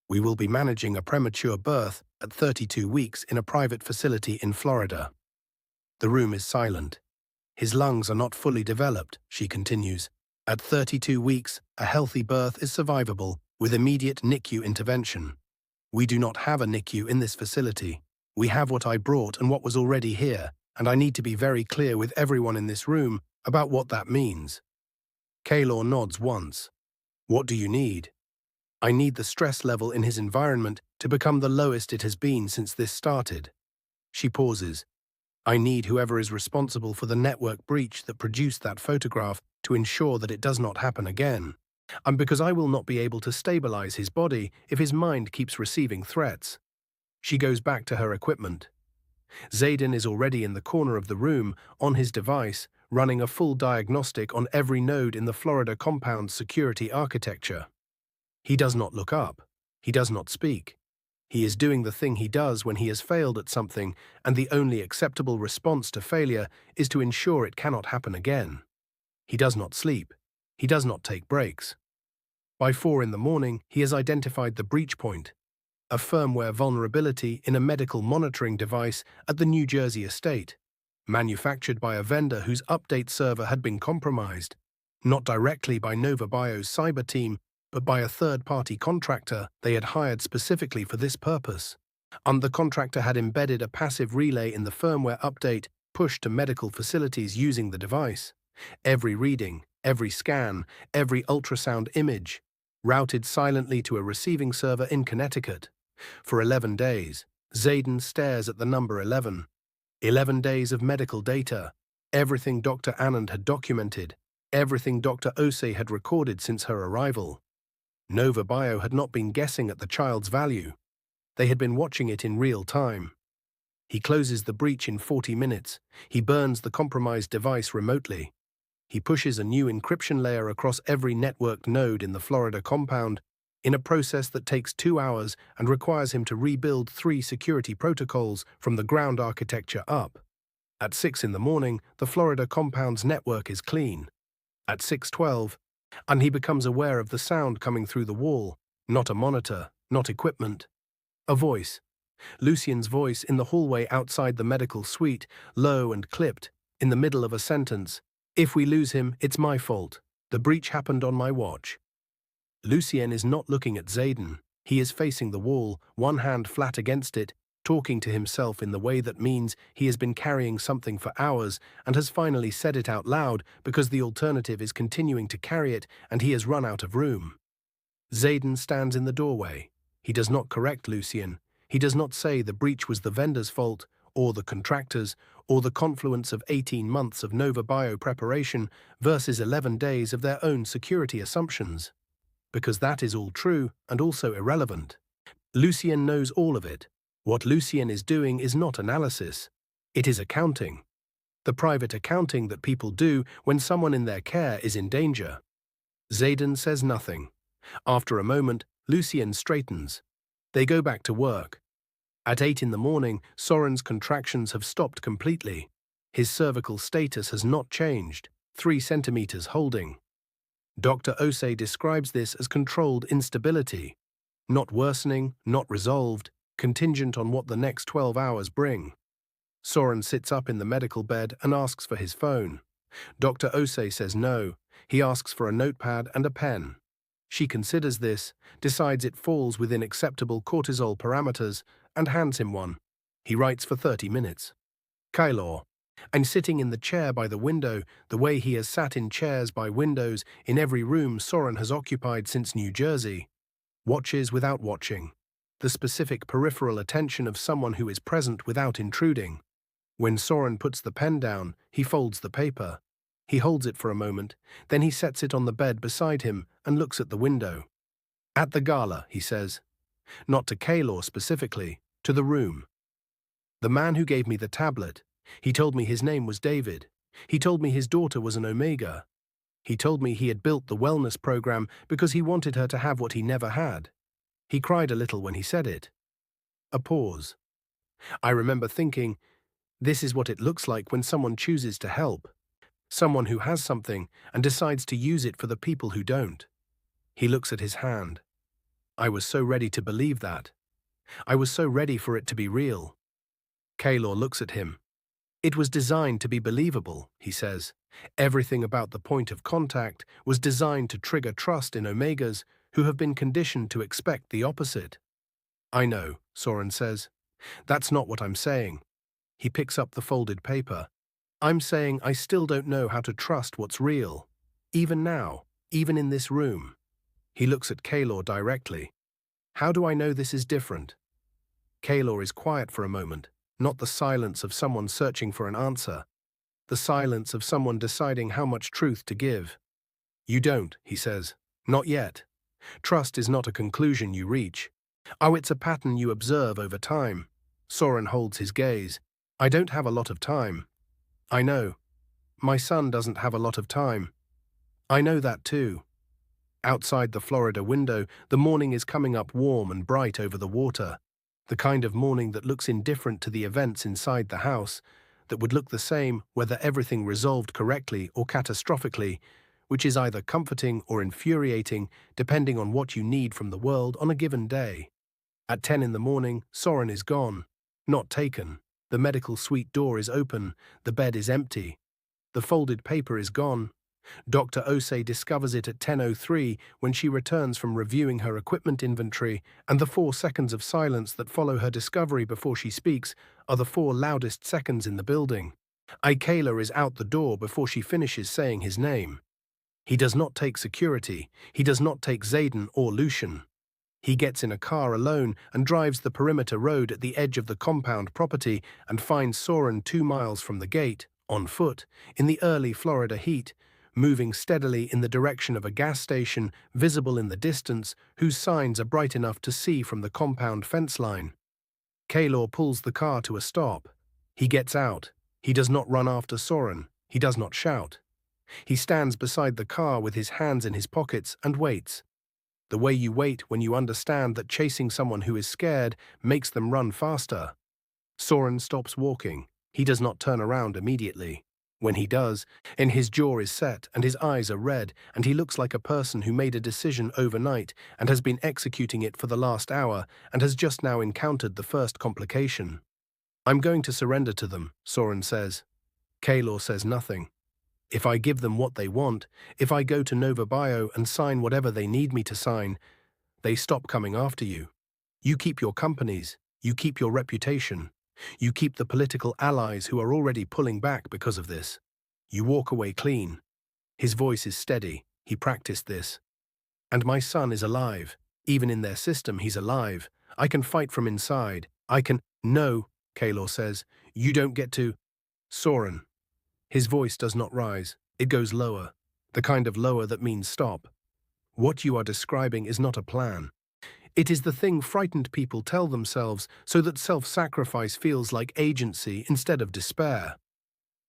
We will be managing a premature birth at 32 weeks in a private facility in Florida. The room is silent. His lungs are not fully developed, she continues. At 32 weeks, a healthy birth is survivable with immediate NICU intervention. We do not have a NICU in this facility. We have what I brought and what was already here, and I need to be very clear with everyone in this room about what that means. Caelum nods once. What do you need? I need the stress level in his environment to become the lowest it has been since this started. She pauses. I need whoever is responsible for the network breach that produced that photograph to ensure that it does not happen again. And because I will not be able to stabilize his body if his mind keeps receiving threats. She goes back to her equipment. Zayden is already in the corner of the room, on his device, running a full diagnostic on every node in the Florida compound's security architecture. He does not look up. He does not speak. He is doing the thing he does when he has failed at something, and the only acceptable response to failure is to ensure it cannot happen again. He does not sleep. He does not take breaks. By 4 in the morning, he has identified the breach point, a firmware vulnerability in a medical monitoring device at the New Jersey estate, manufactured by a vendor whose update server had been compromised, not directly by Nova Bio's cyber team, but by a third-party contractor they had hired specifically for this purpose. And the contractor had embedded a passive relay in the firmware update pushed to medical facilities using the device. Every reading, every scan, every ultrasound image, routed silently to a receiving server in Connecticut. For 11 days, Zayden stares at the number 11. 11 days of medical data, everything Dr. Anand had documented, everything Dr. Osei had recorded since her arrival. Nova Bio had not been guessing at the child's value. They had been watching it in real time. He closes the breach in 40 minutes. He burns the compromised device remotely. He pushes a new encryption layer across every networked node in the Florida compound, in a process that takes 2 hours and requires him to rebuild 3 security protocols from the ground architecture up. At 6 in the morning, the Florida compound's network is clean. At 6:12, and he becomes aware of the sound coming through the wall, not a monitor, not equipment. A voice. Lucien's voice in the hallway outside the medical suite, low and clipped, in the middle of a sentence. If we lose him, it's my fault. The breach happened on my watch. Lucien is not looking at Zayden. He is facing the wall, one hand flat against it, talking to himself in the way that means he has been carrying something for hours and has finally said it out loud because the alternative is continuing to carry it and he has run out of room. Zayden stands in the doorway. He does not correct Lucien. He does not say the breach was the vendor's fault, or the contractors, or the confluence of 18 months of Nova Bio preparation versus 11 days of their own security assumptions. Because that is all true and also irrelevant. Lucien knows all of it. What Lucien is doing is not analysis. It is accounting. The private accounting that people do when someone in their care is in danger. Zayden says nothing. After a moment, Lucien straightens. They go back to work. At 8 in the morning, Soren's contractions have stopped completely. His cervical status has not changed, 3 centimeters holding. Dr. Osei describes this as controlled instability, not worsening, not resolved, contingent on what the next 12 hours bring. Soren sits up in the medical bed and asks for his phone. Dr. Osei says no. He asks for a notepad and a pen. She considers this, decides it falls within acceptable cortisol parameters, and hands him one. He writes for 30 minutes. Caelum. And sitting in the chair by the window, the way he has sat in chairs by windows in every room Soren has occupied since New Jersey. Watches without watching. The specific peripheral attention of someone who is present without intruding. When Soren puts the pen down, he folds the paper. He holds it for a moment, then he sets it on the bed beside him and looks at the window. At the gala, he says. Not to Caelum specifically, to the room. The man who gave me the tablet, he told me his name was David. He told me his daughter was an Omega. He told me he had built the wellness program because he wanted her to have what he never had. He cried a little when he said it. A pause. I remember thinking, this is what it looks like when someone chooses to help. Someone who has something and decides to use it for the people who don't. He looks at his hand. I was so ready to believe that. I was so ready for it to be real. Caelum looks at him. It was designed to be believable, he says. Everything about the point of contact was designed to trigger trust in Omegas who have been conditioned to expect the opposite. I know, Soren says. That's not what I'm saying. He picks up the folded paper. I'm saying I still don't know how to trust what's real. Even now, even in this room. He looks at Caelum directly. How do I know this is different? Caelum is quiet for a moment, not the silence of someone searching for an answer, the silence of someone deciding how much truth to give. You don't, he says. Not yet. Trust is not a conclusion you reach. Oh, it's a pattern you observe over time. Soren holds his gaze. I don't have a lot of time. I know. My son doesn't have a lot of time. I know that too. Outside the Florida window, the morning is coming up warm and bright over the water. The kind of morning that looks indifferent to the events inside the house, that would look the same whether everything resolved correctly or catastrophically, which is either comforting or infuriating depending on what you need from the world on a given day. At 10 in the morning, Soren is gone. Not taken. The medical suite door is open. The bed is empty. The folded paper is gone. Dr. Osei discovers it at 10:03 when she returns from reviewing her equipment inventory, and the 4 seconds of silence that follow her discovery before she speaks are the 4 loudest seconds in the building. Caelum is out the door before she finishes saying his name. He does not take security. He does not take Zayden or Lucian. He gets in a car alone and drives the perimeter road at the edge of the compound property and finds Soren 2 miles from the gate, on foot, in the early Florida heat, moving steadily in the direction of a gas station visible in the distance, whose signs are bright enough to see from the compound fence line. Caelum pulls the car to a stop. He gets out. He does not run after Soren. He does not shout. He stands beside the car with his hands in his pockets and waits. The way you wait when you understand that chasing someone who is scared makes them run faster. Soren stops walking. He does not turn around immediately. When he does, his jaw is set and his eyes are red, and he looks like a person who made a decision overnight and has been executing it for the last hour and has just now encountered the first complication. I'm going to surrender to them, Soren says. Caelum says nothing. If I give them what they want, if I go to Nova Bio and sign whatever they need me to sign, they stop coming after you. You keep your companies, you keep your reputation. You keep the political allies who are already pulling back because of this. You walk away clean. His voice is steady. He practiced this. And my son is alive. Even in their system, he's alive. I can fight from inside. I can— No, Caelum says. You don't get to— Soren. His voice does not rise. It goes lower. The kind of lower that means stop. What you are describing is not a plan. It is the thing frightened people tell themselves so that self-sacrifice feels like agency instead of despair.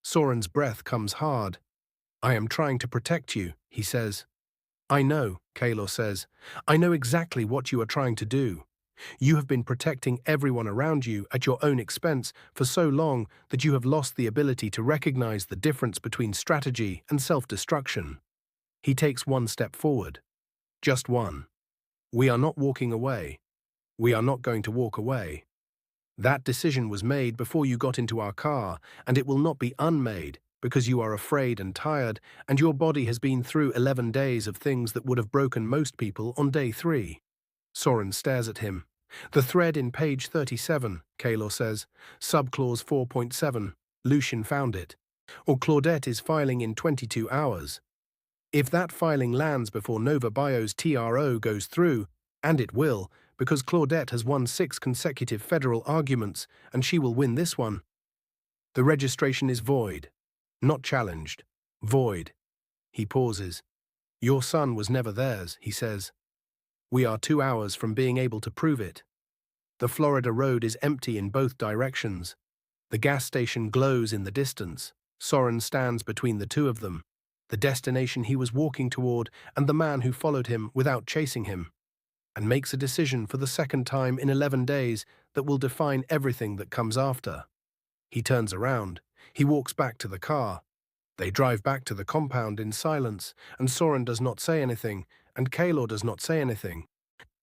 Soren's breath comes hard. I am trying to protect you, he says. I know, Caelum says. I know exactly what you are trying to do. You have been protecting everyone around you at your own expense for so long that you have lost the ability to recognize the difference between strategy and self-destruction. He takes 1 step forward. Just one. We are not walking away. We are not going to walk away. That decision was made before you got into our car, and it will not be unmade because you are afraid and tired, and your body has been through 11 days of things that would have broken most people on day 3. Soren stares at him. The thread in page 37, Caelum says, subclause 4.7, Lucian found it. Or Claudette is filing in 22 hours. If that filing lands before Nova Bio's TRO goes through, and it will, because Claudette has won 6 consecutive federal arguments, and she will win this one, the registration is void. Not challenged. Void. He pauses. Your son was never theirs, he says. We are 2 hours from being able to prove it. The Florida road is empty in both directions. The gas station glows in the distance. Soren stands between the two of them, the destination he was walking toward and the man who followed him without chasing him, and makes a decision for the second time in 11 days that will define everything that comes after. He turns around. He walks back to the car. They drive back to the compound in silence, and Soren does not say anything, and Caelum does not say anything.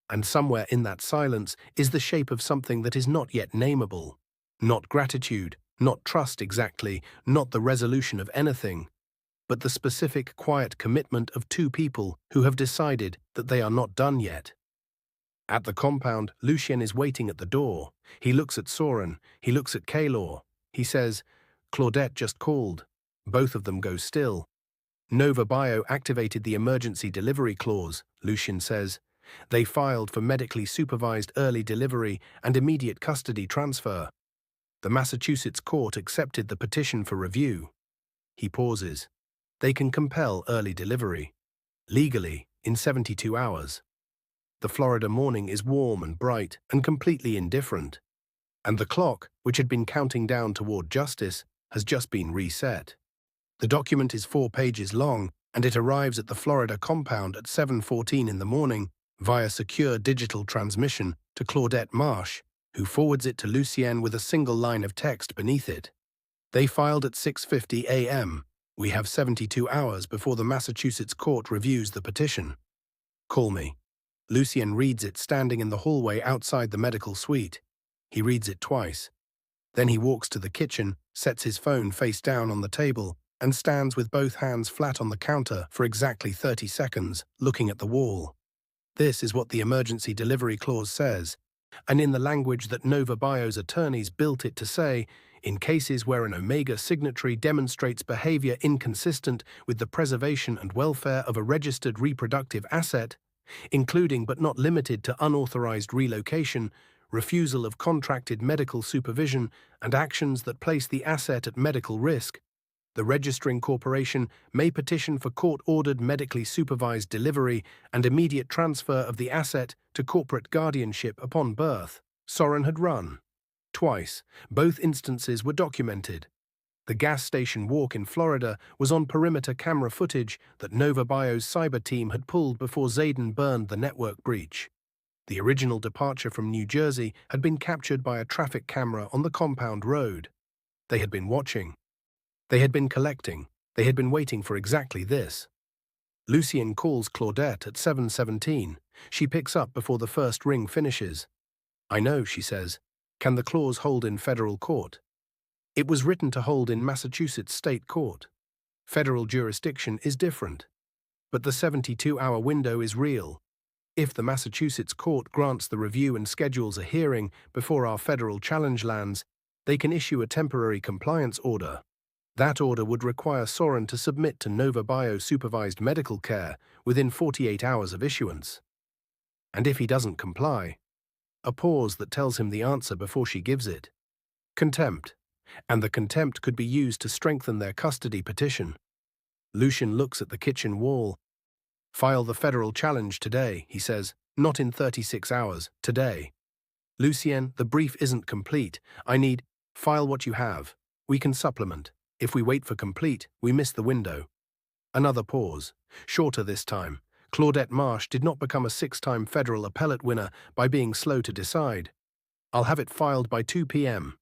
And somewhere in that silence is the shape of something that is not yet nameable. Not gratitude, not trust exactly, not the resolution of anything, but the specific quiet commitment of 2 people who have decided that they are not done yet. At the compound, Lucian is waiting at the door. He looks at Soren. He looks at Caelum. He says, Claudette just called. Both of them go still. Nova Bio activated the emergency delivery clause, Lucian says. They filed for medically supervised early delivery and immediate custody transfer. The Massachusetts court accepted the petition for review. He pauses. They can compel early delivery. Legally, in 72 hours. The Florida morning is warm and bright and completely indifferent. And the clock, which had been counting down toward justice, has just been reset. The document is 4 pages long, and it arrives at the Florida compound at 7:14 in the morning via secure digital transmission to Claudette Marsh, who forwards it to Lucien with a single line of text beneath it. They filed at 6:50 a.m. We have 72 hours before the Massachusetts court reviews the petition. Call me. Lucien reads it standing in the hallway outside the medical suite. He reads it twice. Then he walks to the kitchen, sets his phone face down on the table, and stands with both hands flat on the counter for exactly 30 seconds, looking at the wall. This is what the emergency delivery clause says, and in the language that Nova Bio's attorneys built it to say, in cases where an Omega signatory demonstrates behavior inconsistent with the preservation and welfare of a registered reproductive asset, including but not limited to unauthorized relocation, refusal of contracted medical supervision, and actions that place the asset at medical risk, the registering corporation may petition for court-ordered medically supervised delivery and immediate transfer of the asset to corporate guardianship upon birth. Soren had run. Twice, both instances were documented. The gas station walk in Florida was on perimeter camera footage that Nova Bio's cyber team had pulled before Zayden burned the network breach. The original departure from New Jersey had been captured by a traffic camera on the compound road. They had been watching. They had been collecting. They had been waiting for exactly this. Lucien calls Claudette at 7:17. She picks up before the first ring finishes. I know, she says. Can the clause hold in federal court? It was written to hold in Massachusetts state court. Federal jurisdiction is different. But the 72-hour window is real. If the Massachusetts court grants the review and schedules a hearing before our federal challenge lands, they can issue a temporary compliance order. That order would require Soren to submit to Nova Bio supervised medical care within 48 hours of issuance. And if he doesn't comply, a pause that tells him the answer before she gives it. Contempt. And the contempt could be used to strengthen their custody petition. Lucien looks at the kitchen wall. File the federal challenge today, he says, not in 36 hours, today. Lucien, the brief isn't complete. I need, file what you have. We can supplement. If we wait for complete, we miss the window. Another pause, shorter this time. Claudette Marsh did not become a 6-time federal appellate winner by being slow to decide. I'll have it filed by 2 p.m.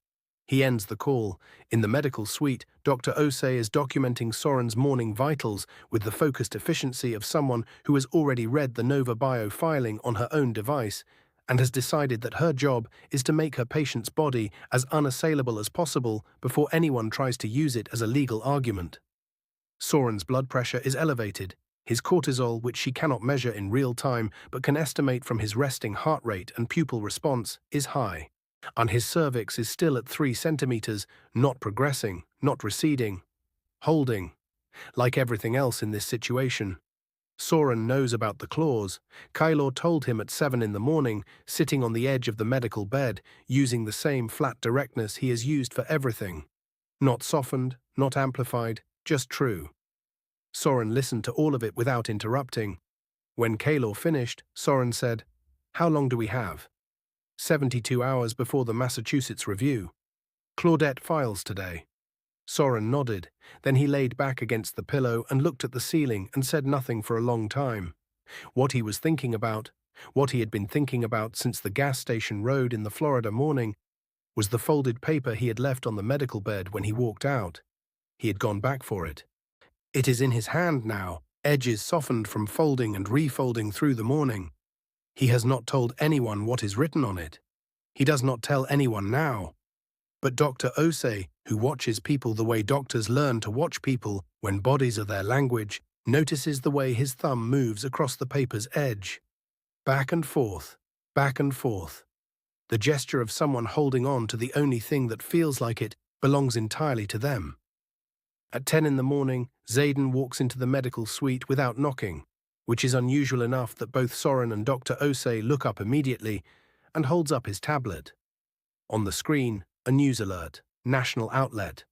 He ends the call. In the medical suite, Dr. Osei is documenting Soren's morning vitals with the focused efficiency of someone who has already read the Nova Bio filing on her own device and has decided that her job is to make her patient's body as unassailable as possible before anyone tries to use it as a legal argument. Soren's blood pressure is elevated. His cortisol, which she cannot measure in real time but can estimate from his resting heart rate and pupil response, is high. And his cervix is still at 3 centimeters, not progressing, not receding, holding. Like everything else in this situation, Soren knows about the clause. Caelum told him at 7 in the morning, sitting on the edge of the medical bed, using the same flat directness he has used for everything. Not softened, not amplified, just true. Soren listened to all of it without interrupting. When Caelum finished, Soren said, "How long do we have?" 72 hours before the Massachusetts review. Claudette files today. Soren nodded. Then he laid back against the pillow and looked at the ceiling and said nothing for a long time. What he was thinking about, what he had been thinking about since the gas station road in the Florida morning, was the folded paper he had left on the medical bed when he walked out. He had gone back for it. It is in his hand now, edges softened from folding and refolding through the morning. He has not told anyone what is written on it. He does not tell anyone now. But Dr. Osei, who watches people the way doctors learn to watch people when bodies are their language, notices the way his thumb moves across the paper's edge. Back and forth, back and forth. The gesture of someone holding on to the only thing that feels like it belongs entirely to them. At 10 in the morning, Zayden walks into the medical suite without knocking, which is unusual enough that both Soren and Dr. Osei look up immediately, and holds up his tablet. On the screen, A news alert. National outlet.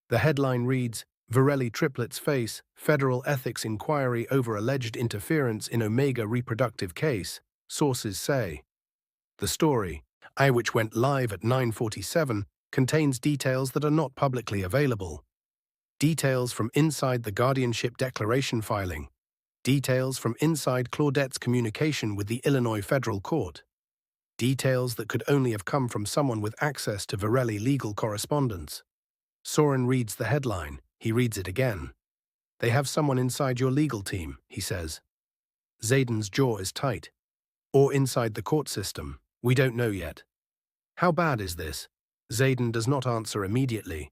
The headline reads, Varelli Triplet's face, federal ethics inquiry over alleged interference in Omega reproductive case, sources say. The story, which went live at 9:47, contains details that are not publicly available. Details from inside the guardianship declaration filing. Details from inside Claudette's communication with the Illinois federal court. Details that could only have come from someone with access to Varelli legal correspondence. Soren reads the headline. He reads it again. They have someone inside your legal team, he says. Zayden's jaw is tight. Or inside the court system. We don't know yet. How bad is this? Zayden does not answer immediately,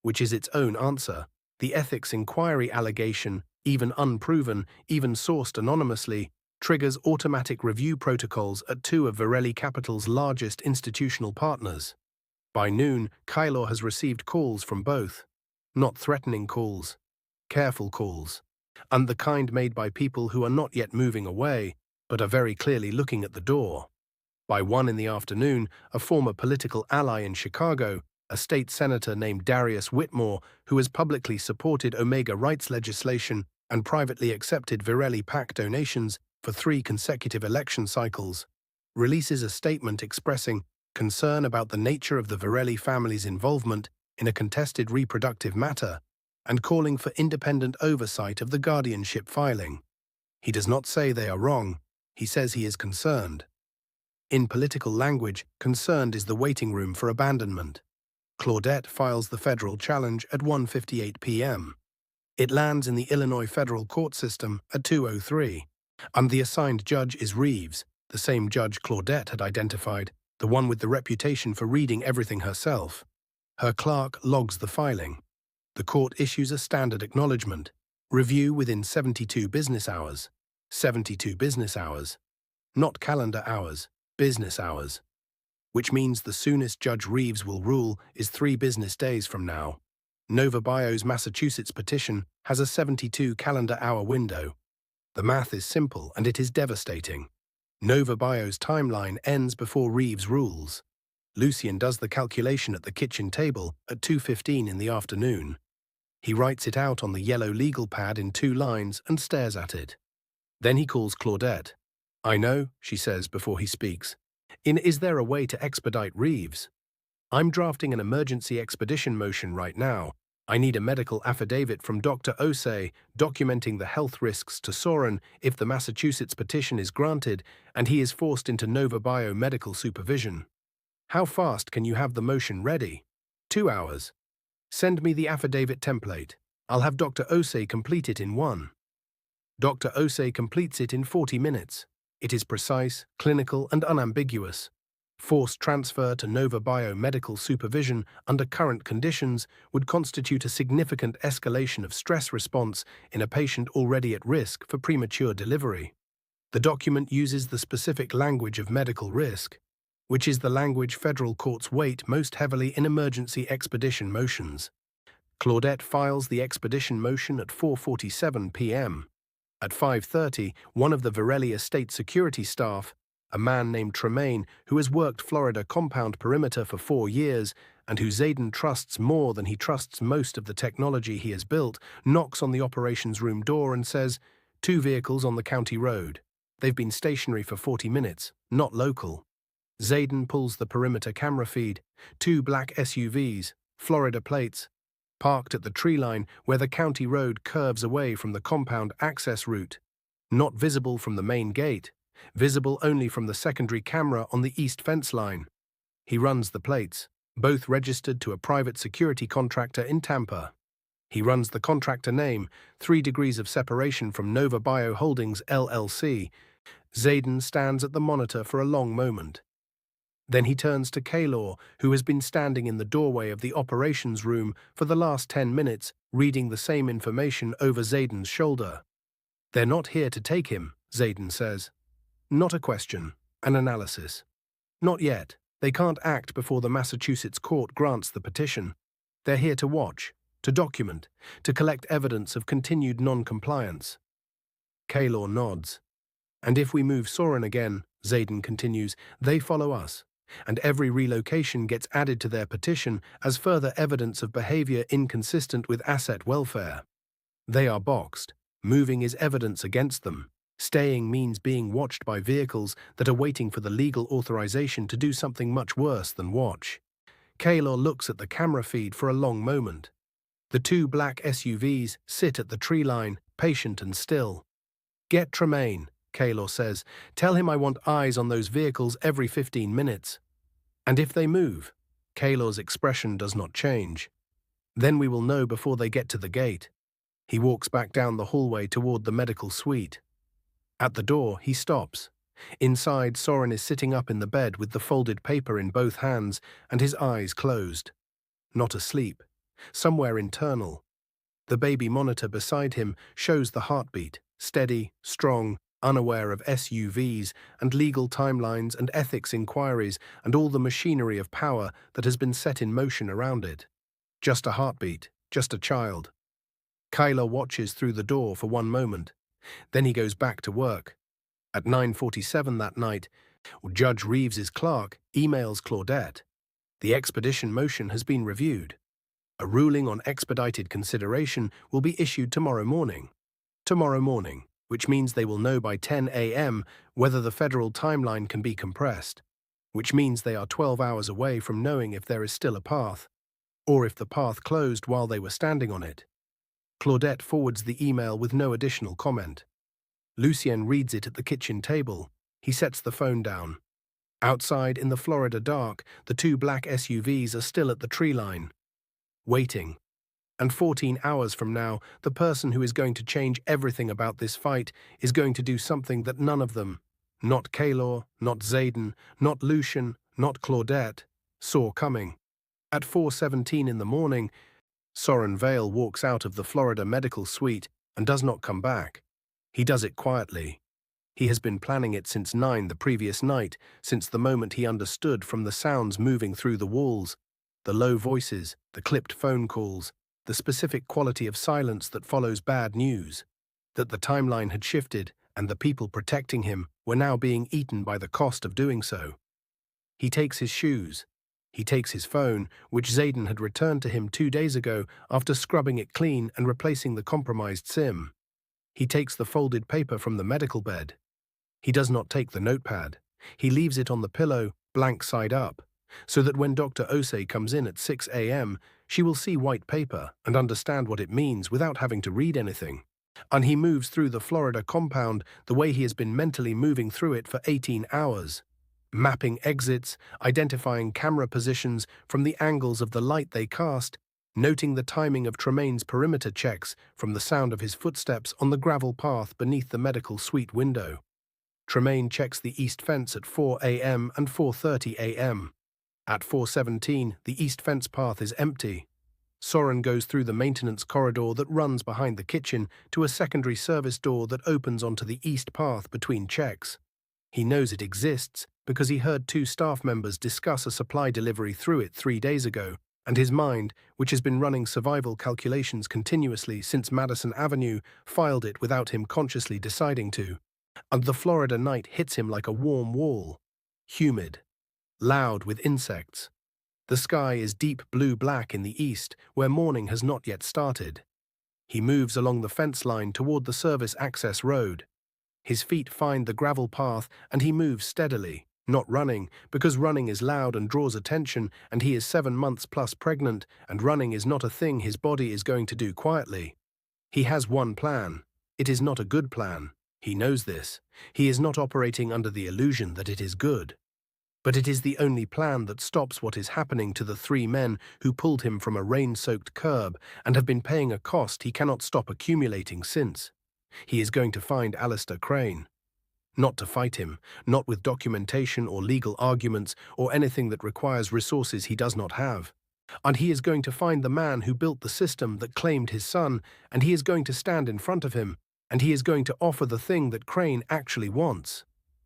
which is its own answer. The ethics inquiry allegation, even unproven, even sourced anonymously, triggers automatic review protocols at two of Varelli Capital's largest institutional partners. By noon, Caelum has received calls from both. Not threatening calls, careful calls, and the kind made by people who are not yet moving away, but are very clearly looking at the door. By 1 in the afternoon, a former political ally in Chicago, a state senator named Darius Whitmore, who has publicly supported Omega rights legislation and privately accepted Varelli PAC donations for 3 consecutive election cycles, releases a statement expressing concern about the nature of the Varelli family's involvement in a contested reproductive matter and calling for independent oversight of the guardianship filing. He does not say they are wrong. He says he is concerned. In political language, concerned is the waiting room for abandonment. Claudette files the federal challenge at 1:58 p.m. It lands in the Illinois federal court system at 2:03, and the assigned judge is Reeves, the same judge Claudette had identified, the one with the reputation for reading everything herself. Her clerk logs the filing. The court issues a standard acknowledgement. Review within 72 business hours. 72 business hours. Not calendar hours, business hours. Which means the soonest Judge Reeves will rule is 3 business days from now. Nova Bio's Massachusetts petition has a 72 calendar hour window. The math is simple and it is devastating. Nova Bio's timeline ends before Reeves rules. Lucien does the calculation at the kitchen table at 2:15 in the afternoon. He writes it out on the yellow legal pad in 2 lines and stares at it. Then he calls Claudette. I know, she says before he speaks. Is there a way to expedite Reeves? I'm drafting an emergency expedition motion right now. I need a medical affidavit from Dr. Osei documenting the health risks to Soren if the Massachusetts petition is granted and he is forced into Nova Bio medical supervision. How fast can you have the motion ready? 2 hours. Send me the affidavit template. I'll have Dr. Osei complete it in 1. Dr. Osei completes it in 40 minutes. It is precise, clinical, and unambiguous. Forced transfer to Nova Bio medical supervision under current conditions would constitute a significant escalation of stress response in a patient already at risk for premature delivery. The document uses the specific language of medical risk, which is the language federal courts weight most heavily in emergency expedition motions. Claudette files the expedition motion at 4:47 p.m. At 5:30, one of the Varelli estate security staff, a man named Tremaine who has worked Florida compound perimeter for 4 years and who Zayden trusts more than he trusts most of the technology he has built, knocks on the operations room door and says, 2 vehicles on the county road. They've been stationary for 40 minutes, not local. Zayden pulls the perimeter camera feed. 2 black SUVs, Florida plates, parked at the tree line where the county road curves away from the compound access route. Not visible from the main gate, visible only from the secondary camera on the east fence line. He runs the plates, both registered to a private security contractor in Tampa. He runs the contractor name, 3 degrees of separation from Nova Bio Holdings LLC. Zayden stands at the monitor for a long moment. Then he turns to Caelum, who has been standing in the doorway of the operations room for the last 10 minutes, reading the same information over Zayden's shoulder. They're not here to take him, Zayden says. Not a question, an analysis. Not yet. They can't act before the Massachusetts court grants the petition. They're here to watch, to document, to collect evidence of continued non-compliance. Caelum nods. And if we move Soren again, Zayden continues, they follow us. and every relocation gets added to their petition as further evidence of behavior inconsistent with asset welfare. They are boxed. Moving is evidence against them. Staying means being watched by vehicles that are waiting for the legal authorization to do something much worse than watch. Caelum looks at the camera feed for a long moment. The two black SUVs sit at the tree line, patient and still. "Get Tremaine," Caelum says. "Tell him I want eyes on those vehicles every 15 minutes. And if they move?" Caelum's expression does not change. "Then we will know before they get to the gate." He walks back down the hallway toward the medical suite. At the door, he stops. Inside, Soren is sitting up in the bed with the folded paper in both hands and his eyes closed. Not asleep. Somewhere internal. The baby monitor beside him shows the heartbeat, steady, strong, unaware of SUVs and legal timelines and ethics inquiries and all the machinery of power that has been set in motion around it. Just a heartbeat, just a child. Caelum watches through the door for one moment. Then he goes back to work. At 9:47 that night, Judge Reeves's clerk emails Claudette. The expedition motion has been reviewed. A ruling on expedited consideration will be issued tomorrow morning. Tomorrow morning, which means they will know by 10 a.m. whether the federal timeline can be compressed, which means they are 12 hours away from knowing if there is still a path, or if the path closed while they were standing on it. Claudette forwards the email with no additional comment. Lucien reads it at the kitchen table. He sets the phone down. Outside, in the Florida dark, the two black SUVs are still at the tree line, waiting. And 14 hours from now, the person who is going to change everything about this fight is going to do something that none of them, not Caelum, not Xaden, not Lucien, not Claudette, saw coming. At 4:17 in the morning, Soren Vale walks out of the Florida medical suite and does not come back. He does it quietly. He has been planning it since 9 the previous night, since the moment he understood from the sounds moving through the walls, the low voices, the clipped phone calls, the specific quality of silence that follows bad news, that the timeline had shifted and the people protecting him were now being eaten by the cost of doing so. He takes his shoes. He takes his phone, which Xaden had returned to him 2 days ago after scrubbing it clean and replacing the compromised SIM. He takes the folded paper from the medical bed. He does not take the notepad. He leaves it on the pillow, blank side up, so that when Dr. Osei comes in at 6 a.m., she will see white paper and understand what it means without having to read anything. And he moves through the Florida compound the way he has been mentally moving through it for 18 hours. Mapping exits, identifying camera positions from the angles of the light they cast, noting the timing of Tremaine's perimeter checks from the sound of his footsteps on the gravel path beneath the medical suite window. Tremaine checks the east fence at 4 a.m. and 4:30 a.m. At 4:17, the east fence path is empty. Soren goes through the maintenance corridor that runs behind the kitchen to a secondary service door that opens onto the east path between checks. He knows it exists because he heard 2 staff members discuss a supply delivery through it 3 days ago, and his mind, which has been running survival calculations continuously since Madison Avenue, filed it without him consciously deciding to. And the Florida night hits him like a warm wall. Humid. Loud with insects. The sky is deep blue-black in the east, where morning has not yet started. He moves along the fence line toward the service access road. His feet find the gravel path and he moves steadily, not running, because running is loud and draws attention, and he is 7 months plus pregnant, and running is not a thing his body is going to do quietly. He has one plan. It is not a good plan. He knows this. He is not operating under the illusion that it is good. But it is the only plan that stops what is happening to the 3 men who pulled him from a rain-soaked curb and have been paying a cost he cannot stop accumulating since. He is going to find Alistair Crane. Not to fight him, not with documentation or legal arguments or anything that requires resources he does not have. And he is going to find the man who built the system that claimed his son, and he is going to stand in front of him, and he is going to offer the thing that Crane actually wants.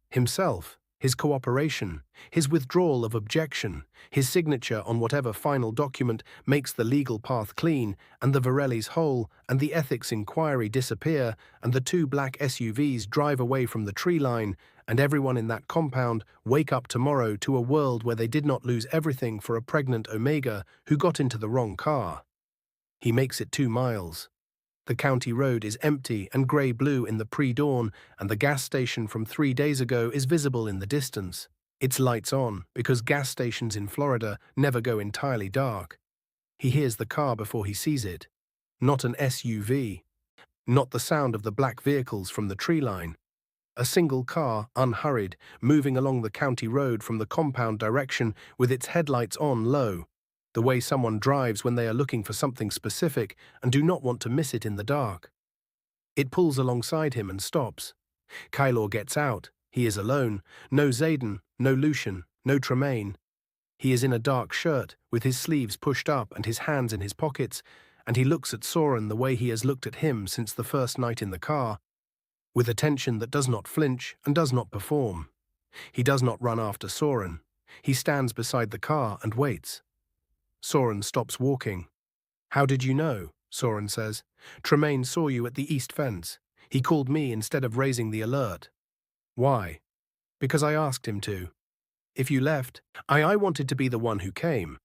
Himself. his cooperation, his withdrawal of objection, his signature on whatever final document makes the legal path clean, and the Varellis whole, and the ethics inquiry disappear, and the two black SUVs drive away from the tree line, and everyone in that compound wake up tomorrow to a world where they did not lose everything for a pregnant Omega who got into the wrong car. He makes it 2 miles. The county road is empty and grey-blue in the pre-dawn, and the gas station from 3 days ago is visible in the distance. Its lights on, because gas stations in Florida never go entirely dark. He hears the car before he sees it. Not an SUV. Not the sound of the black vehicles from the tree line. A single car, unhurried, moving along the county road from the compound direction with its headlights on low. The way someone drives when they are looking for something specific and do not want to miss it in the dark. It pulls alongside him and stops. Caelum gets out. He is alone. No Zayden, no Lucian, no Tremaine. He is in a dark shirt, with his sleeves pushed up and his hands in his pockets, and he looks at Soren the way he has looked at him since the first night in the car, with attention that does not flinch and does not perform. He does not run after Soren. He stands beside the car and waits. Soren stops walking. "How did you know?" Soren says. "Tremaine saw you at the east fence. He called me instead of raising the alert." "Why?" "Because I asked him to. If you left, I wanted to be the one who came."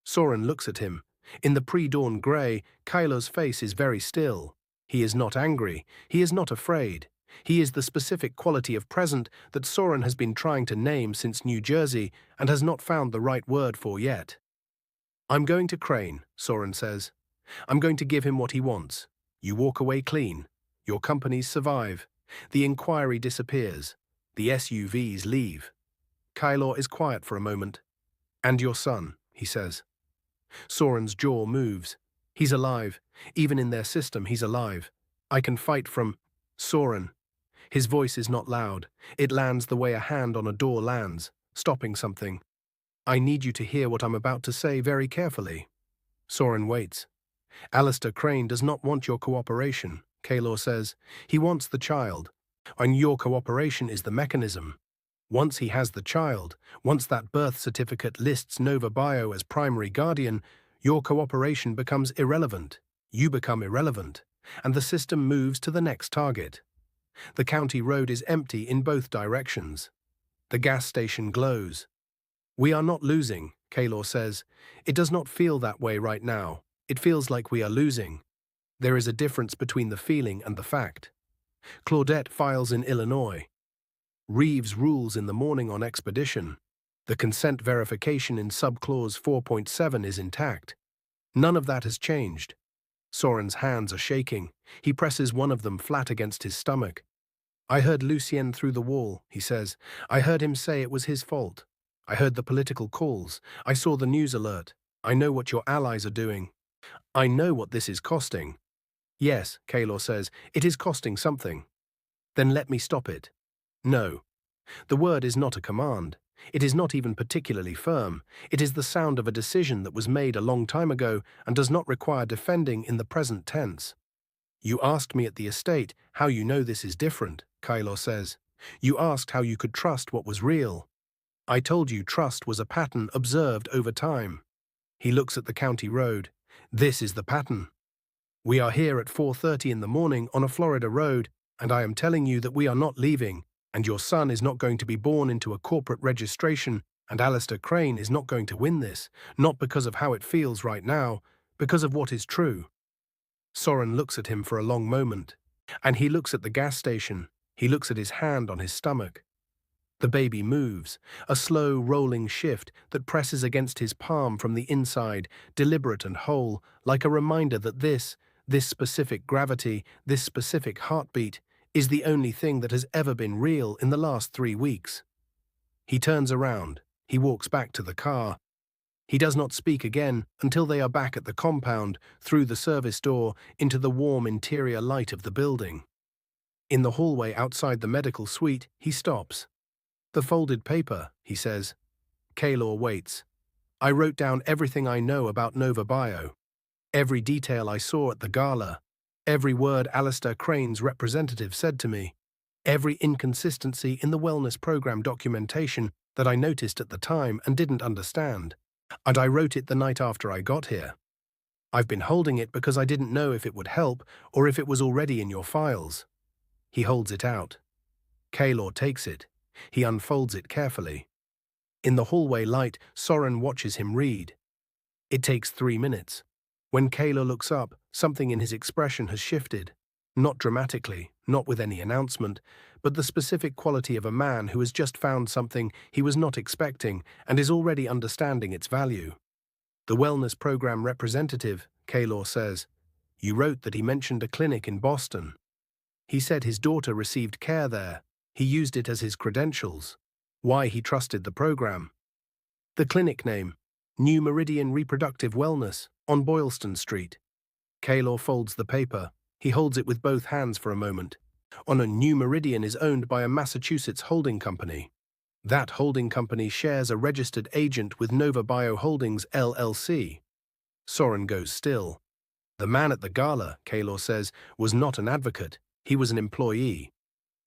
Soren looks at him. In the pre-dawn grey, Caelum's face is very still. He is not angry. He is not afraid. He is the specific quality of present that Soren has been trying to name since New Jersey and has not found the right word for yet. "I'm going to Crane," Soren says. "I'm going to give him what he wants. You walk away clean. Your companies survive. The inquiry disappears. The SUVs leave." Caelum is quiet for a moment. "And your son," he says. Soren's jaw moves. He's alive. Even in their system, he's alive. "I can fight from Soren." His voice is not loud. It lands the way a hand on a door lands, stopping something. "I need you to hear what I'm about to say very carefully." Soren waits. "Alistair Crane does not want your cooperation," Caelum says. "He wants the child. And your cooperation is the mechanism. Once he has the child, once that birth certificate lists Nova Bio as primary guardian, your cooperation becomes irrelevant. You become irrelevant. And the system moves to the next target." The county road is empty in both directions. The gas station glows. "We are not losing," Caelum says. "It does not feel that way right now. It feels like we are losing. There is a difference between the feeling and the fact." Claudette files in Illinois. Reeves rules in the morning on expedition. The consent verification in subclause 4.7 is intact. None of that has changed. Soren's hands are shaking. He presses one of them flat against his stomach. "I heard Lucien through the wall," he says. "I heard him say it was his fault. I heard the political calls. I saw the news alert. I know what your allies are doing. I know what this is costing." "Yes," Caelum says, "it is costing something." "Then let me stop it." "No." The word is not a command. It is not even particularly firm. It is the sound of a decision that was made a long time ago and does not require defending in the present tense. "You asked me at the estate how you know this is different," Caelum says. "You asked how you could trust what was real. I told you trust was a pattern observed over time." He looks at the county road. "This is the pattern. We are here at 4:30 in the morning on a Florida road, and I am telling you that we are not leaving, and your son is not going to be born into a corporate registration, and Alistair Crane is not going to win this, not because of how it feels right now, because of what is true." Soren looks at him for a long moment, and he looks at the gas station. He looks at his hand on his stomach. The baby moves, a slow, rolling shift that presses against his palm from the inside, deliberate and whole, like a reminder that this specific gravity, this specific heartbeat, is the only thing that has ever been real in the last 3 weeks. He turns around. He walks back to the car. He does not speak again until they are back at the compound, through the service door, into the warm interior light of the building. In the hallway outside the medical suite, he stops. "The folded paper," he says. Caelum waits. "I wrote down everything I know about Nova Bio. Every detail I saw at the gala. Every word Alistair Crane's representative said to me. Every inconsistency in the wellness program documentation that I noticed at the time and didn't understand. And I wrote it the night after I got here. I've been holding it because I didn't know if it would help or if it was already in your files. He holds it out. Caelum takes it. He unfolds it carefully. In the hallway light, Soren watches him read. It takes 3 minutes. When Caelum looks up, something in his expression has shifted. Not dramatically, not with any announcement, but the specific quality of a man who has just found something he was not expecting and is already understanding its value. The wellness program representative, Caelum says, "You wrote that he mentioned a clinic in Boston. He said his daughter received care there. He used it as his credentials. Why he trusted the program. The clinic name, New Meridian Reproductive Wellness, on Boylston Street." Caelum folds the paper. He holds it with both hands for a moment. New Meridian is owned by a Massachusetts holding company. That holding company shares a registered agent with Nova Bio Holdings, LLC. Soren goes still. The man at the gala, Caelum says, was not an advocate. He was an employee.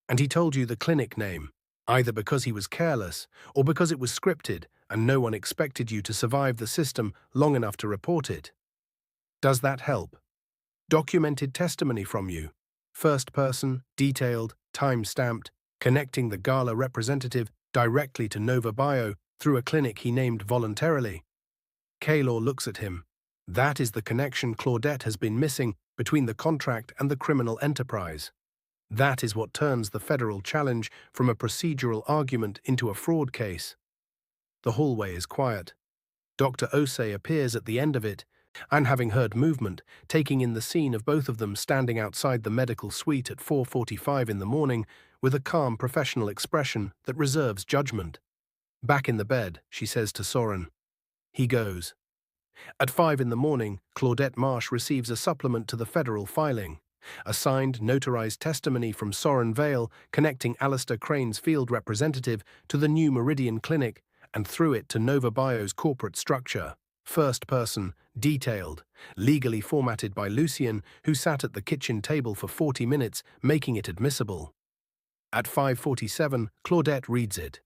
And he told you the clinic name, either because he was careless or because it was scripted and no one expected you to survive the system long enough to report it. Does that help? Documented testimony from you. First person, detailed, time-stamped, connecting the gala representative directly to Nova Bio through a clinic he named voluntarily. Caelum looks at him. That is the connection Claudette has been missing between the contract and the criminal enterprise. That is what turns the federal challenge from a procedural argument into a fraud case. The hallway is quiet. Dr. Osei appears at the end of it, and having heard movement, taking in the scene of both of them standing outside the medical suite at 4:45 in the morning with a calm professional expression that reserves judgment. Back in the bed, she says to Soren. He goes. At 5 in the morning, Claudette Marsh receives a supplement to the federal filing, a signed, notarized testimony from Soren Vale connecting Alistair Crane's field representative to the New Meridian Clinic and through it to Nova Bio's corporate structure. First person, detailed, legally formatted by Lucien, who sat at the kitchen table for 40 minutes, making it admissible. At 5:47, Claudette reads it.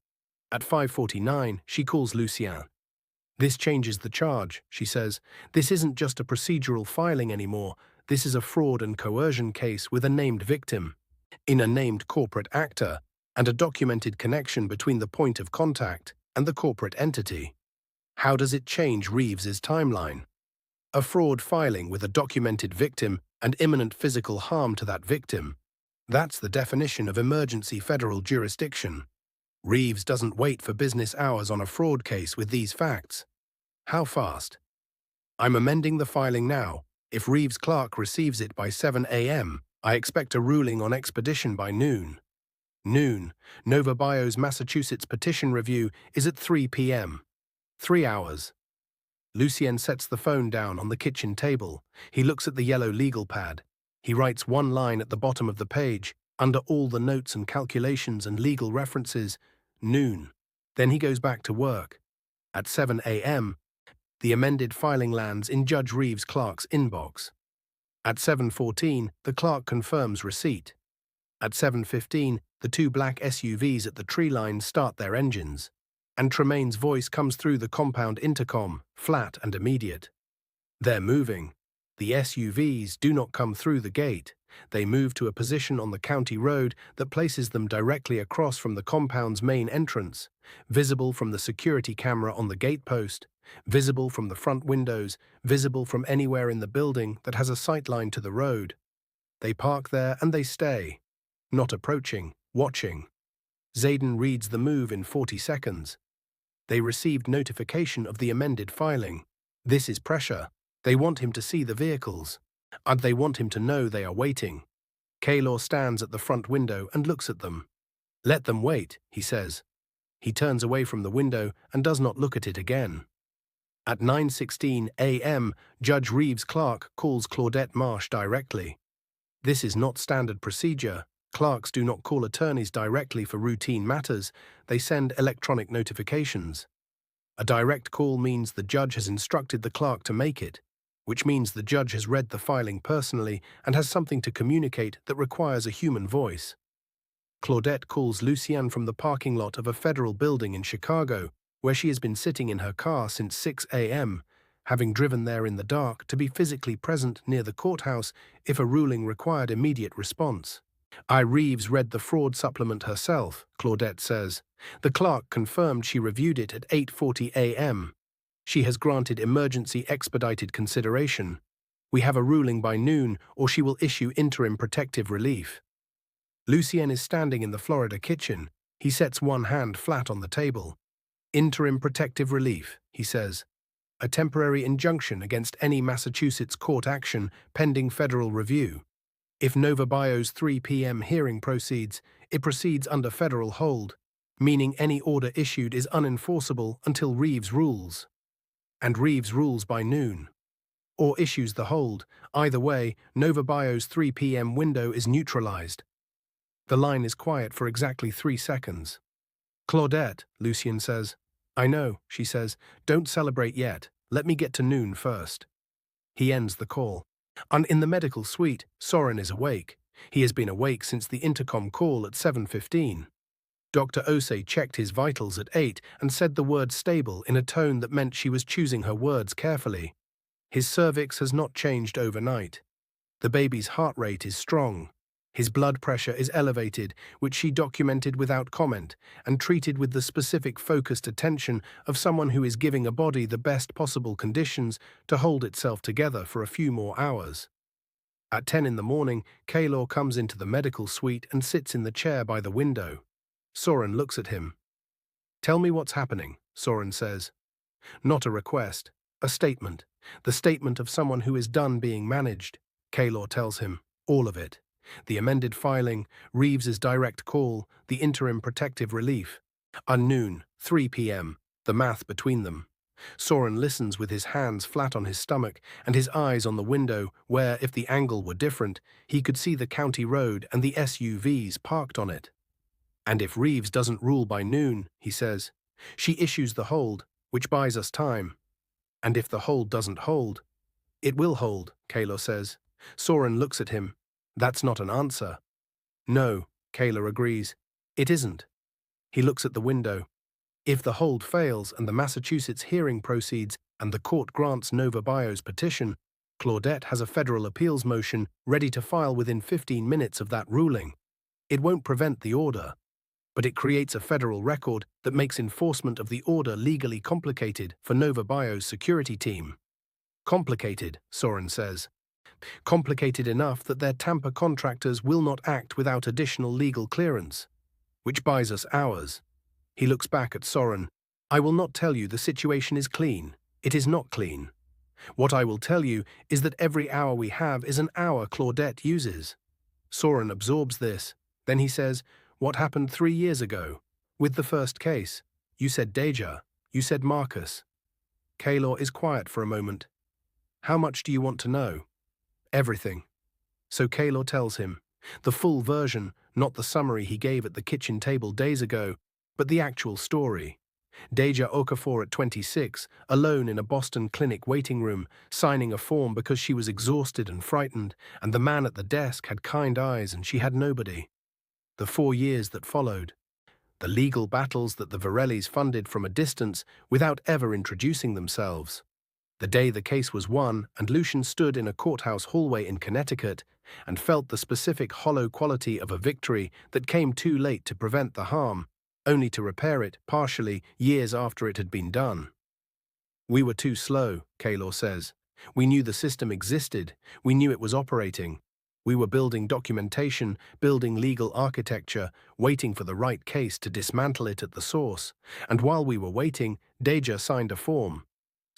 At 5:49, she calls Lucien. This changes the charge, she says. This isn't just a procedural filing anymore. This is a fraud and coercion case with a named victim, in a named corporate actor, and a documented connection between the point of contact and the corporate entity. How does it change Reeves's timeline? A fraud filing with a documented victim and imminent physical harm to that victim. That's the definition of emergency federal jurisdiction. Reeves doesn't wait for business hours on a fraud case with these facts. How fast? I'm amending the filing now. If Reeves' clerk receives it by 7 a.m., I expect a ruling on expedition by noon. Noon. Nova Bio's Massachusetts petition review is at 3 p.m. 3 hours. Lucien sets the phone down on the kitchen table. He looks at the yellow legal pad. He writes one line at the bottom of the page, under all the notes and calculations and legal references, noon. Then he goes back to work. At 7 a.m., the amended filing lands in Judge Reeves' clerk's inbox. At 7:14, the clerk confirms receipt. At 7:15, the 2 black SUVs at the tree line start their engines, and Tremaine's voice comes through the compound intercom, flat and immediate. They're moving. The SUVs do not come through the gate. They move to a position on the county road that places them directly across from the compound's main entrance, visible from the security camera on the gatepost, visible from the front windows, visible from anywhere in the building that has a sightline to the road. They park there and they stay, not approaching, watching. Zayden reads the move in 40 seconds. They received notification of the amended filing. This is pressure. They want him to see the vehicles, and they want him to know they are waiting. Caelum stands at the front window and looks at them. Let them wait, he says. He turns away from the window and does not look at it again. At 9:16 a.m., Judge Reeves' clerk calls Claudette Marsh directly. This is not standard procedure. Clerks do not call attorneys directly for routine matters. They send electronic notifications. A direct call means the judge has instructed the clerk to make it, which means the judge has read the filing personally and has something to communicate that requires a human voice. Claudette calls Lucienne from the parking lot of a federal building in Chicago, where she has been sitting in her car since 6 a.m., having driven there in the dark to be physically present near the courthouse if a ruling required immediate response. Reeves read the fraud supplement herself, Claudette says. The clerk confirmed she reviewed it at 8:40 a.m. She has granted emergency expedited consideration. We have a ruling by noon, or she will issue interim protective relief. Lucien is standing in the Florida kitchen. He sets one hand flat on the table. Interim protective relief, he says. A temporary injunction against any Massachusetts court action pending federal review. If Nova Bio's 3 p.m. hearing proceeds, it proceeds under federal hold, meaning any order issued is unenforceable until Reeves rules. And Reeves rules by noon. Or issues the hold. Either way, Nova Bio's 3 p.m. window is neutralized. The line is quiet for exactly 3 seconds. Claudette, Lucien says. I know, she says. Don't celebrate yet. Let me get to noon first. He ends the call. In the medical suite, Soren is awake. He has been awake since the intercom call at 7:15. Dr. Osei checked his vitals at 8 and said the word stable in a tone that meant she was choosing her words carefully. His cervix has not changed overnight. The baby's heart rate is strong. His blood pressure is elevated, which she documented without comment and treated with the specific focused attention of someone who is giving a body the best possible conditions to hold itself together for a few more hours. At 10 in the morning, Caelum comes into the medical suite and sits in the chair by the window. Soren looks at him. Tell me what's happening, Soren says. Not a request, a statement. The statement of someone who is done being managed. Caelum tells him. All of it. The amended filing, Reeves's direct call, the interim protective relief. Noon, 3 p.m., the math between them. Soren listens with his hands flat on his stomach and his eyes on the window where, if the angle were different, he could see the county road and the SUVs parked on it. And if Reeves doesn't rule by noon, he says, she issues the hold, which buys us time. And if the hold doesn't hold, it will hold, Caelum says. Soren looks at him. That's not an answer. No, Caelum agrees. It isn't. He looks at the window. If the hold fails and the Massachusetts hearing proceeds and the court grants Nova Bio's petition, Claudette has a federal appeals motion ready to file within 15 minutes of that ruling. It won't prevent the order, but it creates a federal record that makes enforcement of the order legally complicated for Nova Bio's security team. Complicated, Soren says. Complicated enough that their Tampa contractors will not act without additional legal clearance, which buys us hours. He looks back at Soren. I will not tell you the situation is clean. It is not clean. What I will tell you is that every hour we have is an hour Claudette uses. Soren absorbs this. Then he says, what happened 3 years ago? With the first case. You said Deja. You said Marcus. Caelum is quiet for a moment. How much do you want to know? Everything. So Caelum tells him. The full version, not the summary he gave at the kitchen table days ago, but the actual story. Deja Okafor at 26, alone in a Boston clinic waiting room, signing a form because she was exhausted and frightened, and the man at the desk had kind eyes and she had nobody. The 4 years that followed. The legal battles that the Varellis funded from a distance without ever introducing themselves. The day the case was won and Lucien stood in a courthouse hallway in Connecticut and felt the specific hollow quality of a victory that came too late to prevent the harm, only to repair it partially years after it had been done. We were too slow, Caelum says. We knew the system existed. We knew it was operating. We were building documentation, building legal architecture, waiting for the right case to dismantle it at the source. And while we were waiting, Deja signed a form.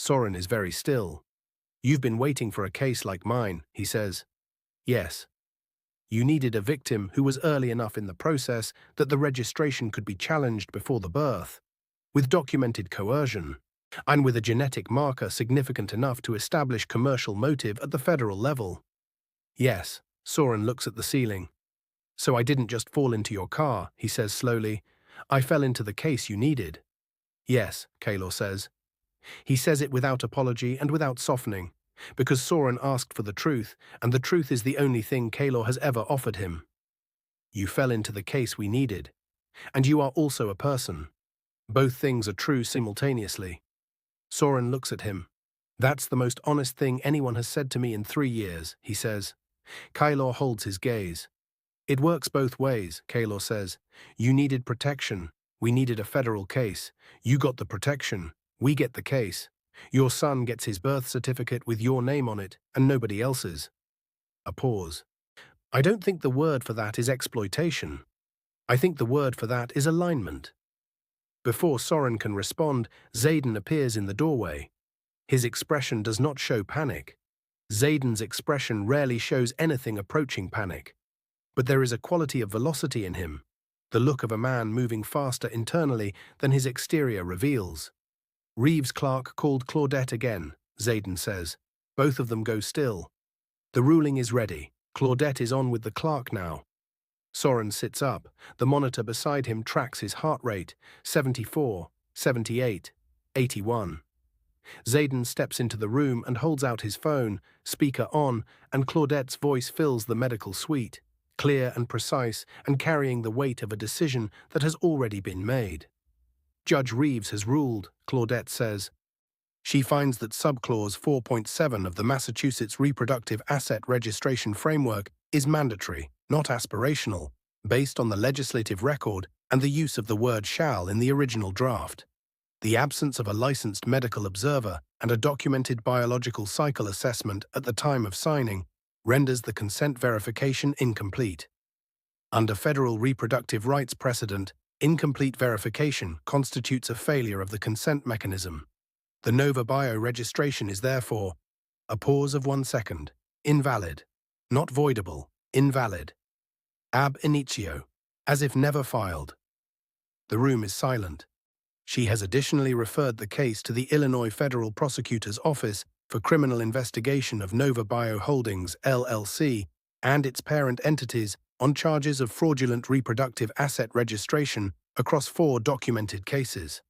Soren is very still. You've been waiting for a case like mine, he says. Yes. You needed a victim who was early enough in the process that the registration could be challenged before the birth, with documented coercion, and with a genetic marker significant enough to establish commercial motive at the federal level. Yes, Soren looks at the ceiling. So I didn't just fall into your car, he says slowly. I fell into the case you needed. Yes, Caelum says. He says it without apology and without softening, because Soren asked for the truth, and the truth is the only thing Caelum has ever offered him. You fell into the case we needed. And you are also a person. Both things are true simultaneously. Soren looks at him. That's the most honest thing anyone has said to me in 3 years, he says. Caelum holds his gaze. It works both ways, Caelum says. You needed protection. We needed a federal case. You got the protection. We get the case. Your son gets his birth certificate with your name on it, and nobody else's. A pause. I don't think the word for that is exploitation. I think the word for that is alignment. Before Soren can respond, Xaden appears in the doorway. His expression does not show panic. Xaden's expression rarely shows anything approaching panic. But there is a quality of velocity in him, the look of a man moving faster internally than his exterior reveals. Reeves' clerk called Claudette again, Xaden says. Both of them go still. The ruling is ready. Claudette is on with the clerk now. Soren sits up. The monitor beside him tracks his heart rate, 74, 78, 81. Xaden steps into the room and holds out his phone, speaker on, and Claudette's voice fills the medical suite, clear and precise and carrying the weight of a decision that has already been made. Judge Reeves has ruled, Claudette says. She finds that subclause 4.7 of the Massachusetts Reproductive Asset Registration Framework is mandatory, not aspirational, based on the legislative record and the use of the word shall in the original draft. The absence of a licensed medical observer and a documented biological cycle assessment at the time of signing renders the consent verification incomplete. Under federal reproductive rights precedent, incomplete verification constitutes a failure of the consent mechanism. The Nova Bio registration is therefore, a pause of 1 second, invalid, not voidable, invalid. Ab initio, as if never filed. The room is silent. She has additionally referred the case to the Illinois Federal Prosecutor's Office for Criminal Investigation of Nova Bio Holdings, LLC, and its parent entities on charges of fraudulent reproductive asset registration across 4 documented cases.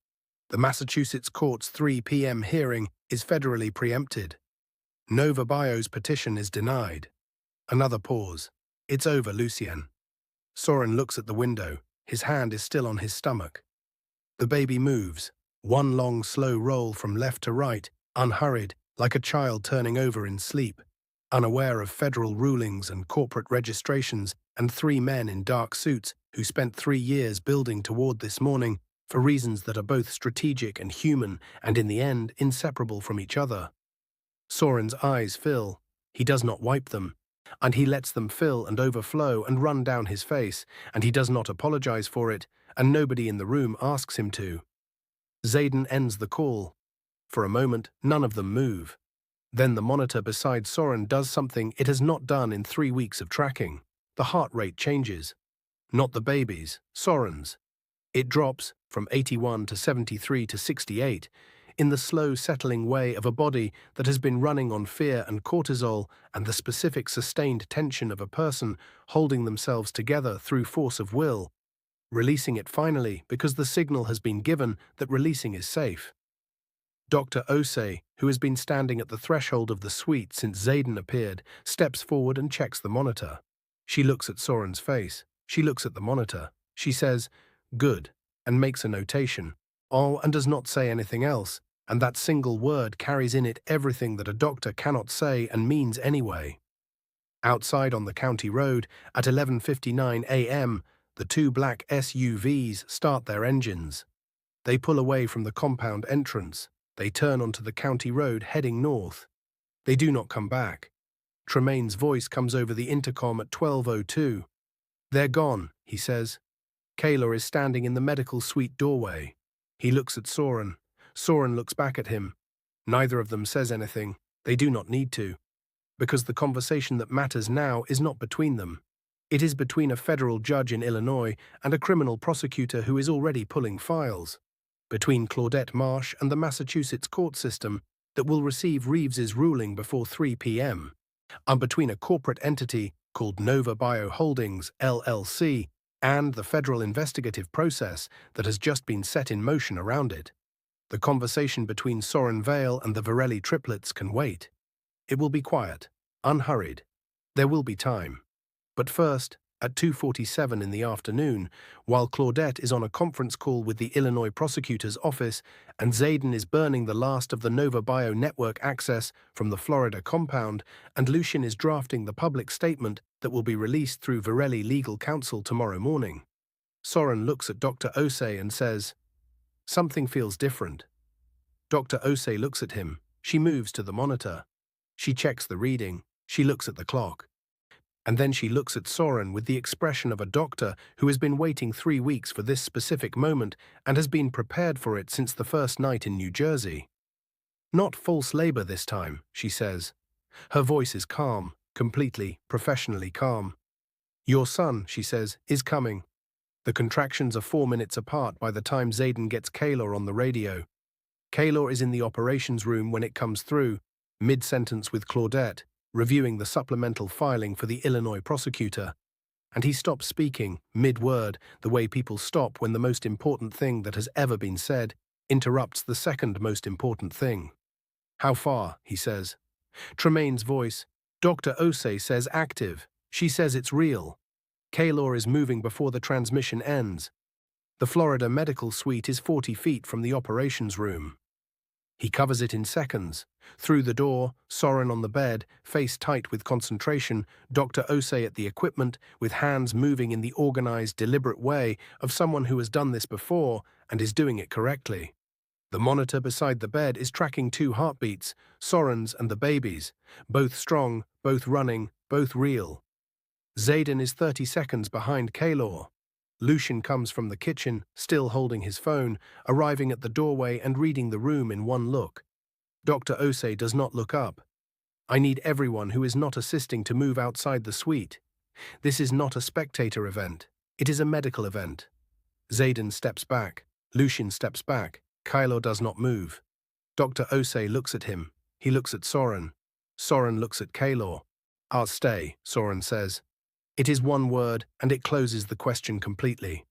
The Massachusetts Court's 3 p.m. hearing is federally preempted. Nova Bio's petition is denied. Another pause. It's over, Lucien. Soren looks at the window. His hand is still on his stomach. The baby moves, one long slow roll from left to right, unhurried, like a child turning over in sleep, unaware of federal rulings and corporate registrations and 3 men in dark suits who spent 3 years building toward this morning for reasons that are both strategic and human and in the end inseparable from each other. Soren's eyes fill. He does not wipe them, and he lets them fill and overflow and run down his face, and he does not apologize for it, and nobody in the room asks him to. Xaden ends the call. For a moment, none of them move. Then the monitor beside Soren does something it has not done in 3 weeks of tracking. The heart rate changes. Not the baby's, Soren's. It drops from 81 to 73 to 68, in the slow settling way of a body that has been running on fear and cortisol and the specific sustained tension of a person holding themselves together through force of will, releasing it finally because the signal has been given that releasing is safe. Dr. Osei, who has been standing at the threshold of the suite since Xaden appeared, steps forward and checks the monitor. She looks at Soren's face. She looks at the monitor. She says, "Good," and makes a notation. Oh, and does not say anything else, and that single word carries in it everything that a doctor cannot say and means anyway. Outside on the county road, at 11:59 a.m., the 2 black SUVs start their engines. They pull away from the compound entrance. They turn onto the county road heading north. They do not come back. Tremaine's voice comes over the intercom at 12:02. "They're gone," he says. Caelum is standing in the medical suite doorway. He looks at Soren. Soren looks back at him. Neither of them says anything. They do not need to. Because the conversation that matters now is not between them. It is between a federal judge in Illinois and a criminal prosecutor who is already pulling files. Between Claudette Marsh and the Massachusetts court system that will receive Reeves's ruling before 3 p.m. And between a corporate entity called Nova Bio Holdings, LLC, and the federal investigative process that has just been set in motion around it. The conversation between Soren Vale and the Varelli triplets can wait. It will be quiet, unhurried. There will be time. But first, At 2:47 in the afternoon, while Claudette is on a conference call with the Illinois prosecutor's office and Zayden is burning the last of the Nova Bio network access from the Florida compound, and Lucian is drafting the public statement that will be released through Varelli legal counsel tomorrow morning, Soren looks at Dr. Osei and says, "Something feels different." Dr. Osei looks at him. She moves to the monitor. She checks the reading. She looks at the clock. And then she looks at Soren with the expression of a doctor who has been waiting 3 weeks for this specific moment and has been prepared for it since the first night in New Jersey. "Not false labor this time," she says. Her voice is calm, completely, professionally calm. "Your son," she says, "is coming." The contractions are 4 minutes apart by the time Zayden gets Caelum on the radio. Caelum is in the operations room when it comes through, mid-sentence with Claudette, reviewing the supplemental filing for the Illinois prosecutor. And he stops speaking, mid-word, the way people stop when the most important thing that has ever been said interrupts the second most important thing. "How far?" he says. Tremaine's voice. Dr. Osei says active. She says it's real. Caelum is moving before the transmission ends. The Florida medical suite is 40 feet from the operations room. He covers it in seconds. Through the door, Soren on the bed, face tight with concentration, Dr. Osei at the equipment, with hands moving in the organized, deliberate way of someone who has done this before and is doing it correctly. The monitor beside the bed is tracking 2 heartbeats, Soren's and the baby's, both strong, both running, both real. Zayden is 30 seconds behind Caelum. Lucian comes from the kitchen, still holding his phone, arriving at the doorway and reading the room in one look. Dr. Osei does not look up. "I need everyone who is not assisting to move outside the suite. This is not a spectator event. It is a medical event." Zayden steps back. Lucian steps back. Caelum does not move. Dr. Osei looks at him. He looks at Soren. Soren looks at Caelum. "I'll stay," Soren says. It is one word, and it closes the question completely.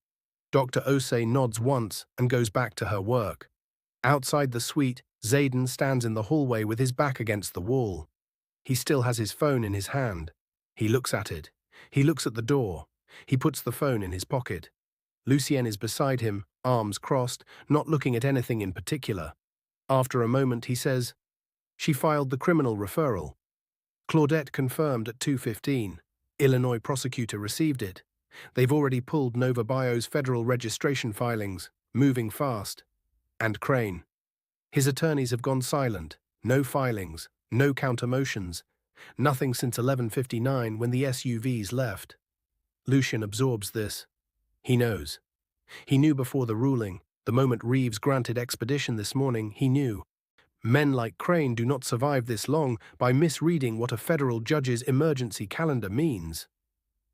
Dr. Osei nods once and goes back to her work. Outside the suite, Zayden stands in the hallway with his back against the wall. He still has his phone in his hand. He looks at it. He looks at the door. He puts the phone in his pocket. Lucienne is beside him, arms crossed, not looking at anything in particular. After a moment, he says, "She filed the criminal referral." Claudette confirmed at 2:15. Illinois prosecutor received it. They've already pulled Nova Bio's federal registration filings, moving fast. And Crane. His attorneys have gone silent. No filings, no counter-motions. Nothing since 11:59 when the SUVs left. Lucian absorbs this. He knows. He knew before the ruling, the moment Reeves granted expedition this morning, he knew. Men like Crane do not survive this long by misreading what a federal judge's emergency calendar means.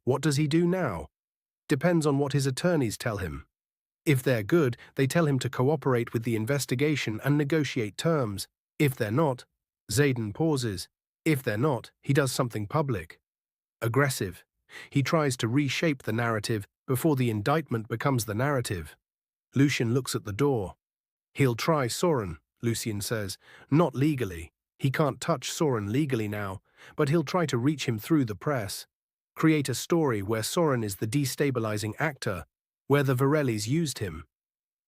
What does he do now? Depends on what his attorneys tell him. If they're good, they tell him to cooperate with the investigation and negotiate terms. If they're not, Zayden pauses. If they're not, he does something public. Aggressive. He tries to reshape the narrative before the indictment becomes the narrative. Lucian looks at the door. "He'll try Soren," Lucian says. "Not legally. He can't touch Soren legally now, but he'll try to reach him through the press. Create a story where Soren is the destabilizing actor, where the Varellis used him."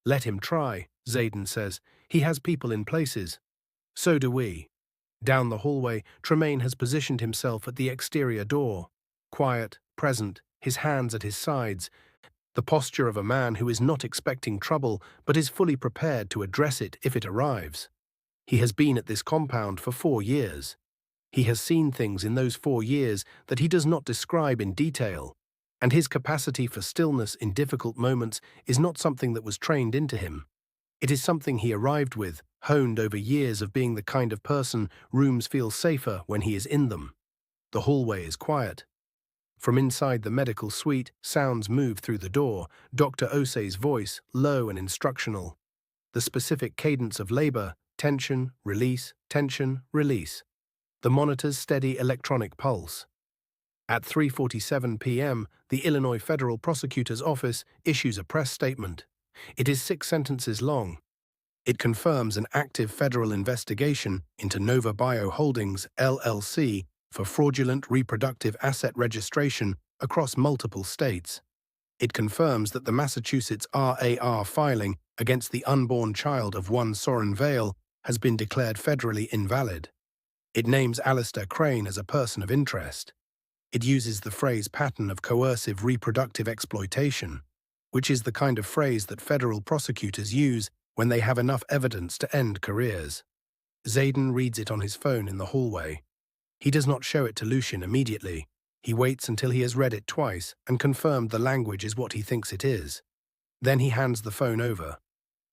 "Let him try," Zayden says. "He has people in places." "So do we." Down the hallway, Tremaine has positioned himself at the exterior door. Quiet, present, his hands at his sides. The posture of a man who is not expecting trouble but is fully prepared to address it if it arrives. He has been at this compound for 4 years. He has seen things in those 4 years that he does not describe in detail, and his capacity for stillness in difficult moments is not something that was trained into him. It is something he arrived with, honed over years of being the kind of person rooms feel safer when he is in them. The hallway is quiet. From inside the medical suite, sounds move through the door, Dr. Osei's voice, low and instructional. The specific cadence of labor, tension, release, tension, release. The monitor's steady electronic pulse. At 3:47 p.m., the Illinois Federal Prosecutor's Office issues a press statement. It is 6 sentences long. It confirms an active federal investigation into Nova Bio Holdings, LLC, for fraudulent reproductive asset registration across multiple states. It confirms that the Massachusetts RAR filing against the unborn child of one Soren Vale has been declared federally invalid. It names Alistair Crane as a person of interest. It uses the phrase pattern of coercive reproductive exploitation, which is the kind of phrase that federal prosecutors use when they have enough evidence to end careers. Xaden reads it on his phone in the hallway. He does not show it to Lucien immediately. He waits until he has read it twice and confirmed the language is what he thinks it is. Then he hands the phone over.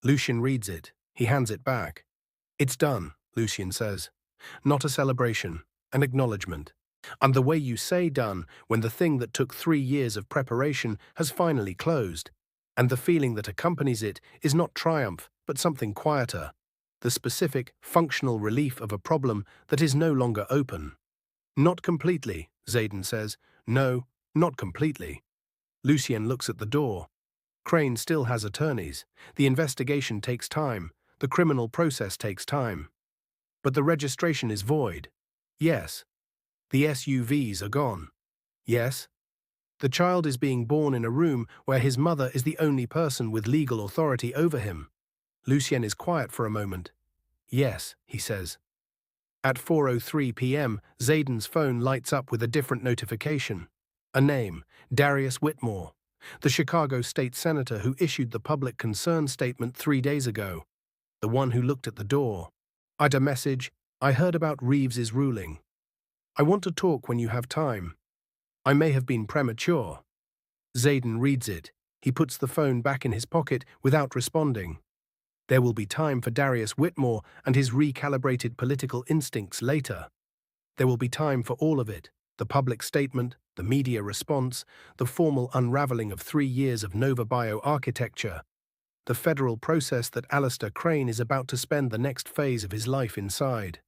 Lucien reads it. He hands it back. "It's done," Lucien says. "Not a celebration, an acknowledgement. And the way you say done when the thing that took 3 years of preparation has finally closed. And the feeling that accompanies it is not triumph, but something quieter. The specific, functional relief of a problem that is no longer open." "Not completely," Xaden says. "No, not completely." Lucien looks at the door. Crane still has attorneys. The investigation takes time. The criminal process takes time. But the registration is void. Yes. The SUVs are gone. Yes. The child is being born in a room where his mother is the only person with legal authority over him. Lucien is quiet for a moment. "Yes," he says. At 4:03 p.m., Xaden's phone lights up with a different notification. A name, Darius Whitmore, the Chicago state senator who issued the public concern statement 3 days ago, the one who looked at the door. "I'd a message. I heard about Reeves's ruling. I want to talk when you have time. I may have been premature." Xaden reads it. He puts the phone back in his pocket without responding. There will be time for Darius Whitmore and his recalibrated political instincts later. There will be time for all of it, the public statement, the media response, the formal unraveling of 3 years of Nova bioarchitecture, the federal process that Alistair Crane is about to spend the next phase of his life inside.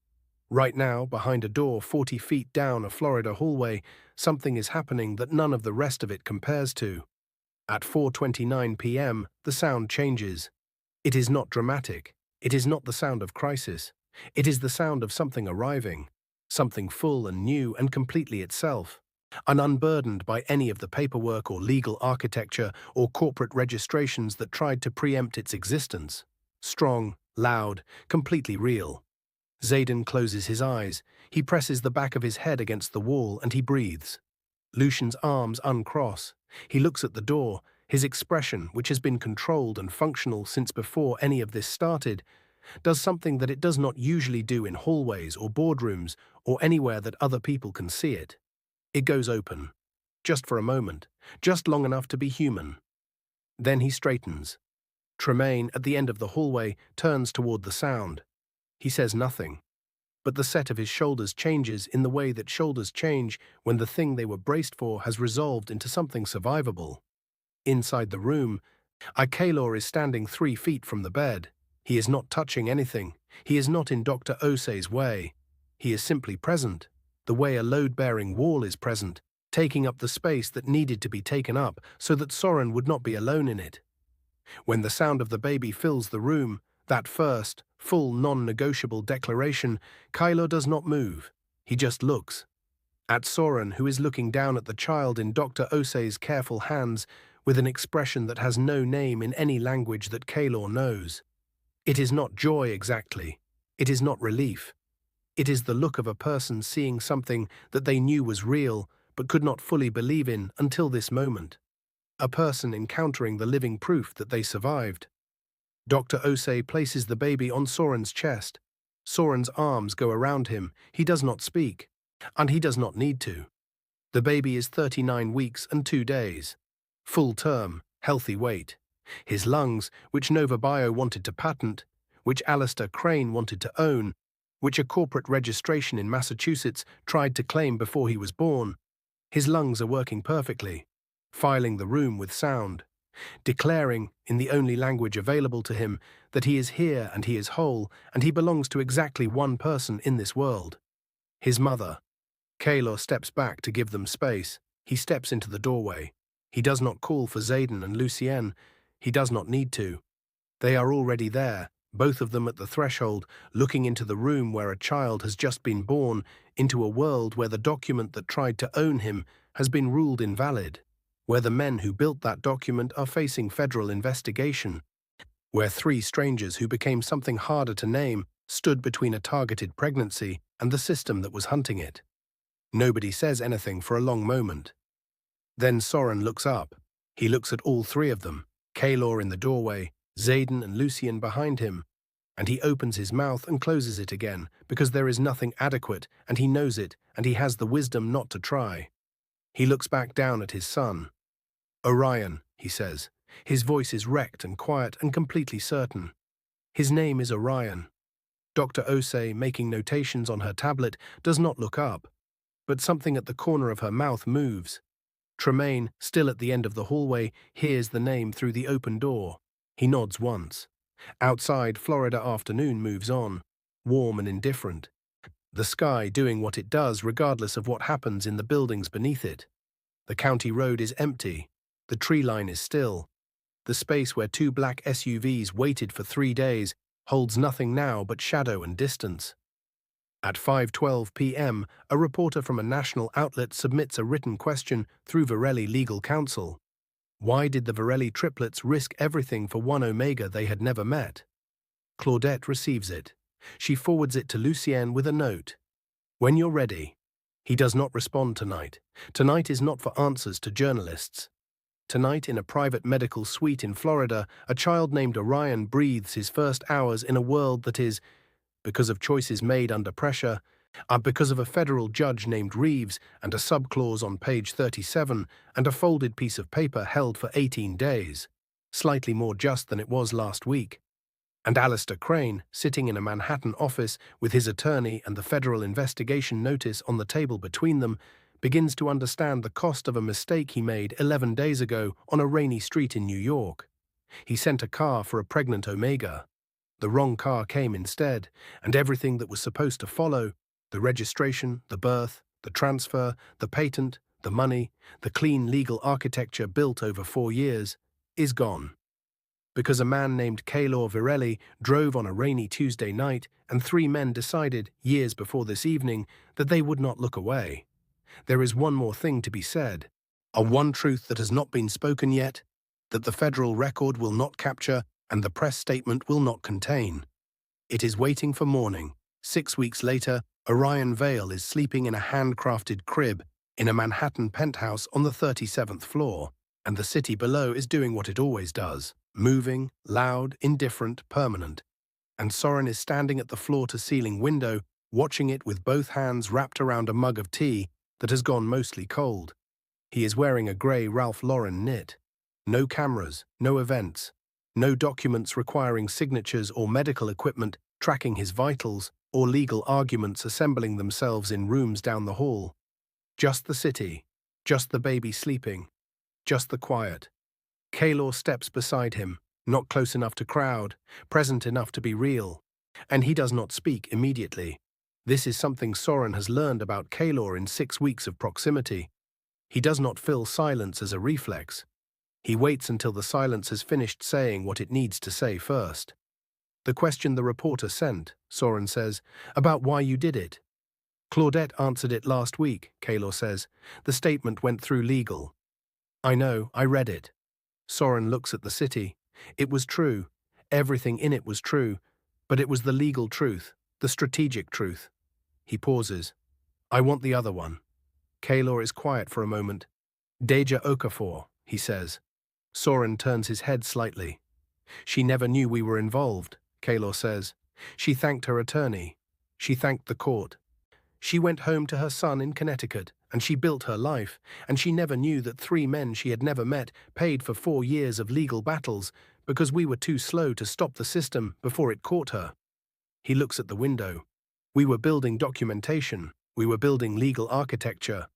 Right now, behind a door 40 feet down a Florida hallway, something is happening that none of the rest of it compares to. At 4:29 p.m., the sound changes. It is not dramatic. It is not the sound of crisis. It is the sound of something arriving, something full and new and completely itself, and unburdened by any of the paperwork or legal architecture or corporate registrations that tried to preempt its existence. Strong, loud, completely real. Xaden closes his eyes. He presses the back of his head against the wall and he breathes. Lucien's arms uncross. He looks at the door. His expression, which has been controlled and functional since before any of this started, does something that it does not usually do in hallways or boardrooms or anywhere that other people can see it. It goes open. Just for a moment. Just long enough to be human. Then he straightens. Tremaine, at the end of the hallway, turns toward the sound. He says nothing. But the set of his shoulders changes in the way that shoulders change when the thing they were braced for has resolved into something survivable. Inside the room, Caelum is standing 3 feet from the bed. He is not touching anything. He is not in Dr. Osei's way. He is simply present, the way a load-bearing wall is present, taking up the space that needed to be taken up so that Soren would not be alone in it. When the sound of the baby fills the room, that first, full non-negotiable declaration, Caelum does not move. He just looks. At Soren, who is looking down at the child in Dr. Osei's careful hands, with an expression that has no name in any language that Caelum knows. It is not joy exactly. It is not relief. It is the look of a person seeing something that they knew was real but could not fully believe in until this moment. A person encountering the living proof that they survived. Dr. Osei places the baby on Soren's chest. Soren's arms go around him. He does not speak. And he does not need to. The baby is 39 weeks and 2 days. Full term, healthy weight. His lungs, which Nova Bio wanted to patent, which Alistair Crane wanted to own, which a corporate registration in Massachusetts tried to claim before he was born, his lungs are working perfectly, filing the room with sound, declaring, in the only language available to him, that he is here and he is whole, and he belongs to exactly one person in this world. His mother. Caelum steps back to give them space. He steps into the doorway. He does not call for Xaden and Lucien. He does not need to. They are already there, both of them at the threshold, looking into the room where a child has just been born, into a world where the document that tried to own him has been ruled invalid, where the men who built that document are facing federal investigation, where three strangers who became something harder to name stood between a targeted pregnancy and the system that was hunting it. Nobody says anything for a long moment. Then Soren looks up. He looks at all three of them, Caelum in the doorway, Xaden and Lucien behind him, and he opens his mouth and closes it again because there is nothing adequate, and he knows it, and he has the wisdom not to try. He looks back down at his son. Orion, he says. His voice is wrecked and quiet and completely certain. His name is Orion. Dr. Osei, making notations on her tablet, does not look up, but something at the corner of her mouth moves. Tremaine, still at the end of the hallway, hears the name through the open door. He nods once. Outside, Florida afternoon moves on, warm and indifferent. The sky doing what it does regardless of what happens in the buildings beneath it. The county road is empty. The tree line is still. The space where two black SUVs waited for 3 days holds nothing now but shadow and distance. At 5:12 p.m., a reporter from a national outlet submits a written question through Varelli legal counsel. Why did the Varelli triplets risk everything for one Omega they had never met? Claudette receives it. She forwards it to Lucien with a note. When you're ready. He does not respond tonight. Tonight is not for answers to journalists. Tonight, in a private medical suite in Florida, a child named Orion breathes his first hours in a world that is, because of choices made under pressure, because of a federal judge named Reeves and a subclause on page 37 and a folded piece of paper held for 18 days, slightly more just than it was last week. And Alistair Crane, sitting in a Manhattan office with his attorney and the federal investigation notice on the table between them, begins to understand the cost of a mistake he made 11 days ago on a rainy street in New York. He sent a car for a pregnant Omega. The wrong car came instead, and everything that was supposed to follow, the registration, the birth, the transfer, the patent, the money, the clean legal architecture built over 4 years, is gone. Because a man named Caelum Varelli drove on a rainy Tuesday night and 3 men decided, years before this evening, that they would not look away. There is one more thing to be said, a one truth that has not been spoken yet, that the federal record will not capture and the press statement will not contain. It is waiting for morning. 6 weeks later, Orion Vale is sleeping in a handcrafted crib in a Manhattan penthouse on the 37th floor, and the city below is doing what it always does, moving, loud, indifferent, permanent. And Soren is standing at the floor-to-ceiling window, watching it with both hands wrapped around a mug of tea that has gone mostly cold. He is wearing a grey Ralph Lauren knit. No cameras, no events, no documents requiring signatures or medical equipment tracking his vitals or legal arguments assembling themselves in rooms down the hall. Just the city, just the baby sleeping, just the quiet. Caelum steps beside him, not close enough to crowd, present enough to be real. And he does not speak immediately. This is something Soren has learned about Caelum in 6 weeks of proximity. He does not fill silence as a reflex. He waits until the silence has finished saying what it needs to say first. The question the reporter sent, Soren says, about why you did it. Claudette answered it last week, Caelum says. The statement went through legal. I know, I read it. Soren looks at the city. It was true. Everything in it was true. But it was the legal truth, the strategic truth. He pauses. I want the other one. Caelum is quiet for a moment. Deja Okafor, he says. Soren turns his head slightly. She never knew we were involved, Caelum says. She thanked her attorney. She thanked the court. She went home to her son in Connecticut, and she built her life, and she never knew that 3 men she had never met paid for 4 years of legal battles because we were too slow to stop the system before it caught her. He looks at the window. We were building documentation. We were building legal architecture.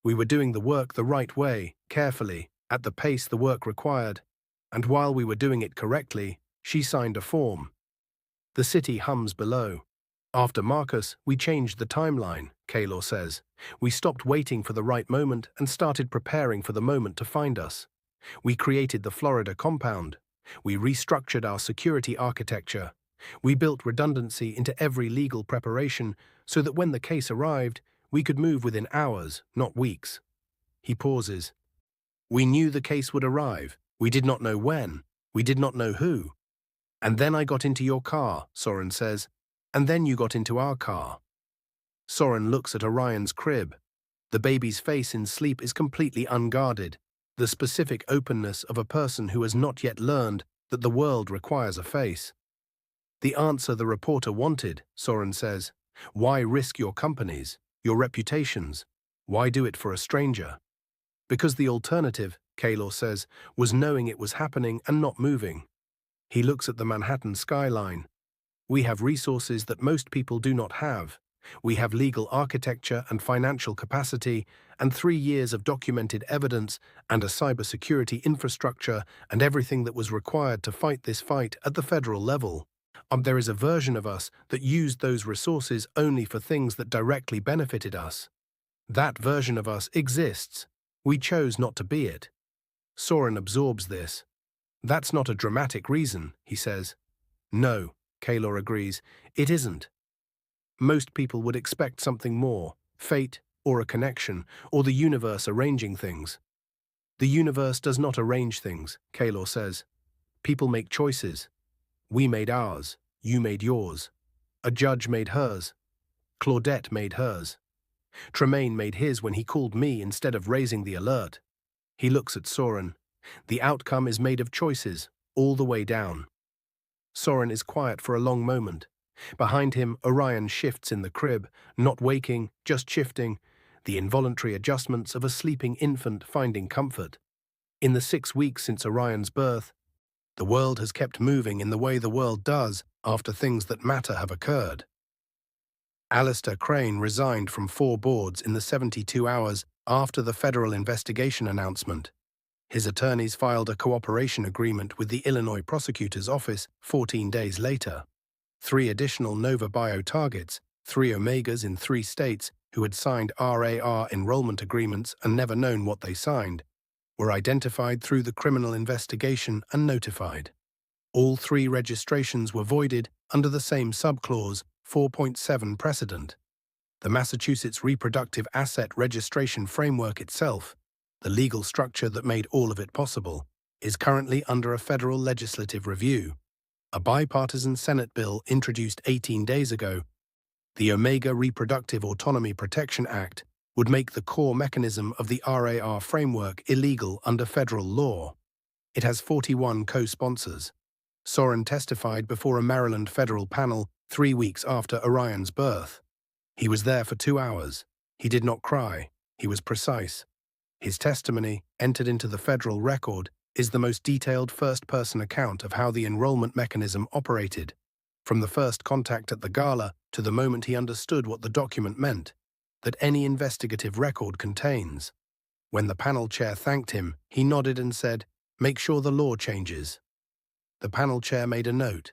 We were doing the work the right way, carefully, at the pace the work required. And while we were doing it correctly, she signed a form. The city hums below. After Marcus, we changed the timeline, Caelum says. We stopped waiting for the right moment and started preparing for the moment to find us. We created the Florida compound. We restructured our security architecture. We built redundancy into every legal preparation so that when the case arrived, we could move within hours, not weeks. He pauses. We knew the case would arrive. We did not know when. We did not know who. And then I got into your car, Soren says. And then you got into our car. Soren looks at Orion's crib. The baby's face in sleep is completely unguarded, the specific openness of a person who has not yet learned that the world requires a face. The answer the reporter wanted, Soren says. Why risk your companies, your reputations? Why do it for a stranger? Because the alternative, Caelum says, was knowing it was happening and not moving. He looks at the Manhattan skyline. We have resources that most people do not have. We have legal architecture and financial capacity, and 3 years of documented evidence, and a cybersecurity infrastructure, and everything that was required to fight this fight at the federal level. There is a version of us that used those resources only for things that directly benefited us. That version of us exists. We chose not to be it. Soren absorbs this. That's not a dramatic reason, he says. No, Caelum agrees, it isn't. Most people would expect something more, fate, or a connection, or the universe arranging things. The universe does not arrange things, Caelum says. People make choices. We made ours, you made yours. A judge made hers. Claudette made hers. Tremaine made his when he called me instead of raising the alert. He looks at Soren. The outcome is made of choices, all the way down. Soren is quiet for a long moment. Behind him, Orion shifts in the crib, not waking, just shifting, the involuntary adjustments of a sleeping infant finding comfort. In the 6 weeks since Orion's birth, the world has kept moving in the way the world does after things that matter have occurred. Alistair Crane resigned from 4 boards in the 72 hours after the federal investigation announcement. His attorneys filed a cooperation agreement with the Illinois prosecutor's office 14 days later. 3 additional Nova Bio targets, 3 Omegas in 3 states who had signed RAR enrollment agreements and never known what they signed, were identified through the criminal investigation and notified. All 3 registrations were voided under the same subclause 4.7 precedent. The Massachusetts Reproductive Asset Registration Framework itself, the legal structure that made all of it possible, is currently under a federal legislative review. A bipartisan Senate bill introduced 18 days ago, the Omega Reproductive Autonomy Protection Act, would make the core mechanism of the RAR framework illegal under federal law. It has 41 co-sponsors. Soren testified before a Maryland federal panel 3 weeks after Orion's birth. He was there for 2 hours. He did not cry. He was precise. His testimony, entered into the federal record, is the most detailed first-person account of how the enrollment mechanism operated, from the first contact at the gala to the moment he understood what the document meant, that any investigative record contains. When the panel chair thanked him, he nodded and said, "Make sure the law changes." The panel chair made a note.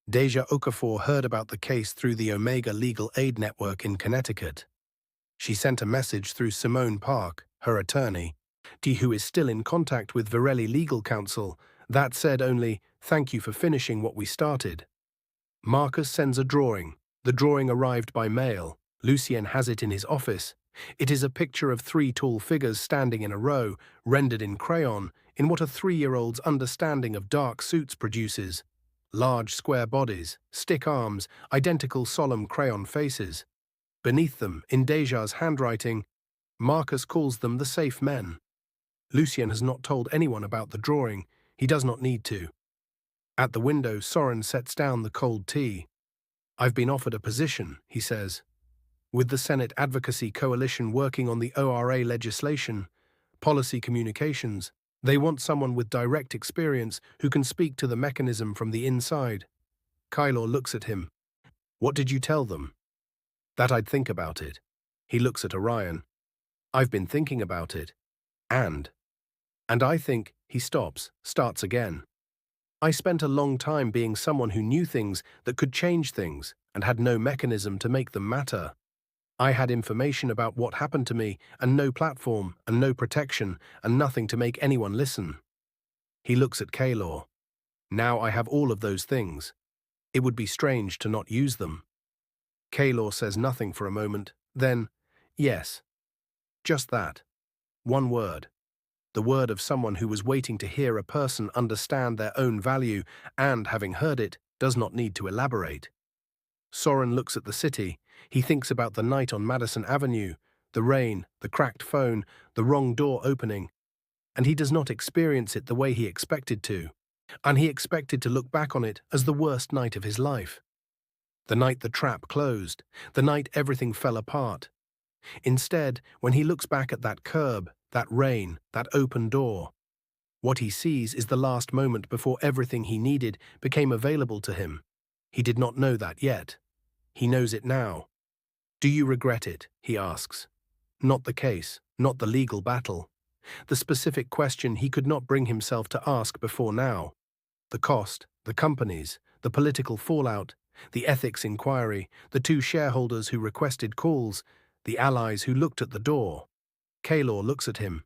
Deja Okafor heard about the case through the Omega Legal Aid Network in Connecticut. She sent a message through Simone Park, her attorney, who is still in contact with Varelli Legal Counsel, that said only, "Thank you for finishing what we started." Marcus sends a drawing. The drawing arrived by mail. Lucien has it in his office. It is a picture of 3 tall figures standing in a row, rendered in crayon, in what a 3-year-old's understanding of dark suits produces. Large square bodies, stick arms, identical solemn crayon faces. Beneath them, in Deja's handwriting, Marcus calls them the safe men. Lucien has not told anyone about the drawing. He does not need to. At the window, Soren sets down the cold tea. "I've been offered a position," he says. With the Senate Advocacy Coalition working on the ORA legislation, policy communications, they want someone with direct experience who can speak to the mechanism from the inside. Caelum looks at him. "What did you tell them?" "That I'd think about it." He looks at Orion. "I've been thinking about it. And I think," he starts again. "I spent a long time being someone who knew things that could change things and had no mechanism to make them matter. I had information about what happened to me and no platform and no protection and nothing to make anyone listen." He looks at Caelum. "Now I have all of those things. It would be strange to not use them." Caelum says nothing for a moment, then, "Yes. Just that. One word. The word of someone who was waiting to hear a person understand their own value and, having heard it, does not need to elaborate. Soren looks at the city. He thinks about the night on Madison Avenue, the rain, the cracked phone, the wrong door opening, and he does not experience it the way he expected to. And he expected to look back on it as the worst night of his life. The night the trap closed, the night everything fell apart. Instead, when he looks back at that curb, that rain, that open door, what he sees is the last moment before everything he needed became available to him. He did not know that yet. He knows it now. Do you regret it? He asks. Not the case, not the legal battle. The specific question he could not bring himself to ask before now. The cost, the companies, the political fallout, the ethics inquiry, the 2 shareholders who requested calls, the allies who looked at the door. Caelum looks at him.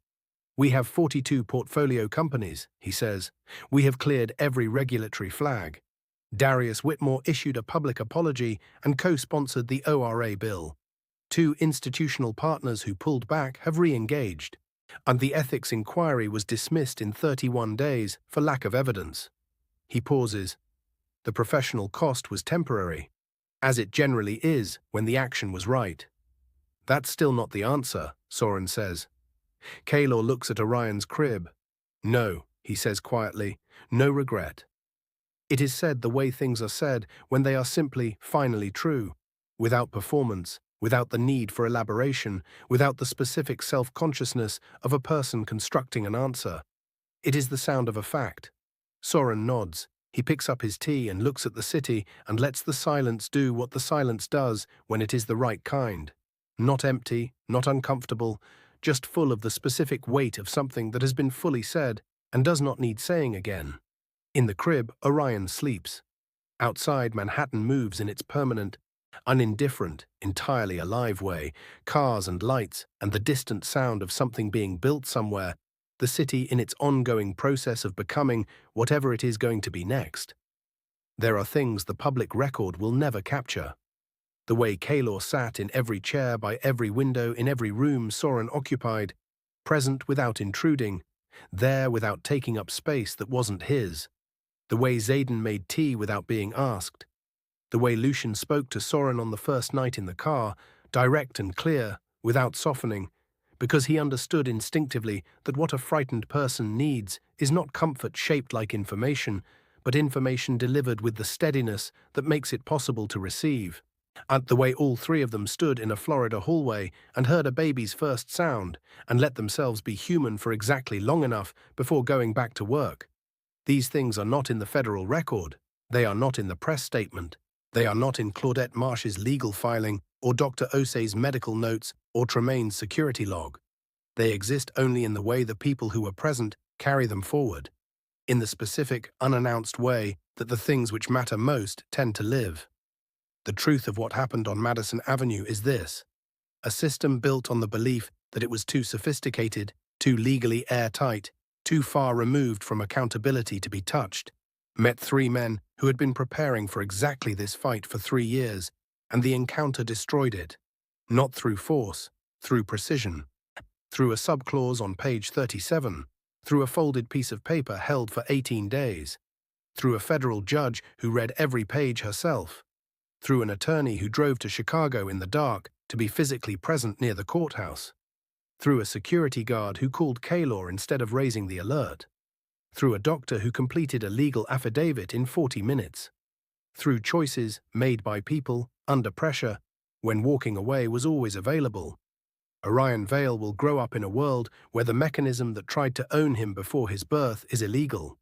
We have 42 portfolio companies, he says. We have cleared every regulatory flag. Darius Whitmore issued a public apology and co-sponsored the ORA bill. 2 institutional partners who pulled back have re-engaged. And the ethics inquiry was dismissed in 31 days for lack of evidence. He pauses. The professional cost was temporary, as it generally is when the action was right. That's still not the answer, Soren says. Caelum looks at Orion's crib. No, he says quietly, no regret. It is said the way things are said when they are simply, finally true, without performance, without the need for elaboration, without the specific self-consciousness of a person constructing an answer. It is the sound of a fact. Soren nods. He picks up his tea and looks at the city and lets the silence do what the silence does when it is the right kind. Not empty, not uncomfortable, just full of the specific weight of something that has been fully said and does not need saying again. In the crib, Orion sleeps. Outside, Manhattan moves in its permanent, unindifferent, entirely alive way, cars and lights and the distant sound of something being built somewhere, the city in its ongoing process of becoming whatever it is going to be next. There are things the public record will never capture. The way Caelum sat in every chair by every window in every room Soren occupied, present without intruding, there without taking up space that wasn't his. The way Xaden made tea without being asked. The way Lucian spoke to Soren on the first night in the car, direct and clear, without softening, because he understood instinctively that what a frightened person needs is not comfort shaped like information, but information delivered with the steadiness that makes it possible to receive. And the way all 3 of them stood in a Florida hallway and heard a baby's first sound and let themselves be human for exactly long enough before going back to work. These things are not in the federal record. They are not in the press statement. They are not in Claudette Marsh's legal filing or Dr. Osei's medical notes or Tremaine's security log. They exist only in the way the people who were present carry them forward, in the specific, unannounced way that the things which matter most tend to live. The truth of what happened on Madison Avenue is this: a system built on the belief that it was too sophisticated, too legally airtight, too far removed from accountability to be touched, met 3 men who had been preparing for exactly this fight for 3 years, and the encounter destroyed it. Not through force, through precision. Through a subclause on page 37, through a folded piece of paper held for 18 days, through a federal judge who read every page herself, through an attorney who drove to Chicago in the dark to be physically present near the courthouse, through a security guard who called Caelum instead of raising the alert, through a doctor who completed a legal affidavit in 40 minutes, through choices made by people, under pressure, when walking away was always available. Orion Vale will grow up in a world where the mechanism that tried to own him before his birth is illegal.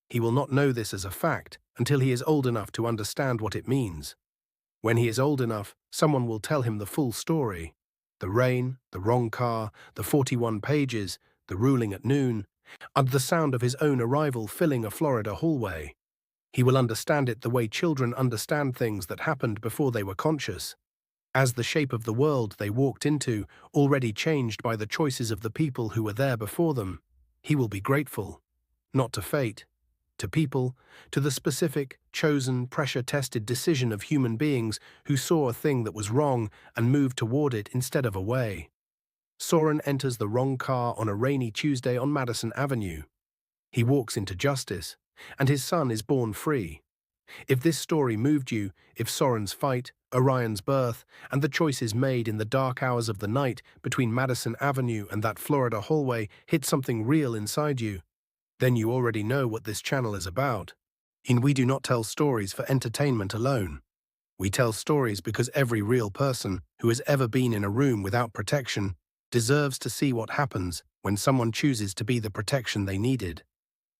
He will not know this as a fact until he is old enough to understand what it means. When he is old enough, someone will tell him the full story. The rain, the wrong car, the 41 pages, the ruling at noon, and the sound of his own arrival filling a Florida hallway. He will understand it the way children understand things that happened before they were conscious. As the shape of the world they walked into, already changed by the choices of the people who were there before them, he will be grateful. Not to fate, to people, to the specific, chosen, pressure-tested decision of human beings who saw a thing that was wrong and moved toward it instead of away. Soren enters the wrong car on a rainy Tuesday on Madison Avenue. He walks into justice, and his son is born free. If this story moved you, if Soren's fight, Orion's birth, and the choices made in the dark hours of the night between Madison Avenue and that Florida hallway hit something real inside you, then you already know what this channel is about. We do not tell stories for entertainment alone. We tell stories because every real person who has ever been in a room without protection deserves to see what happens when someone chooses to be the protection they needed.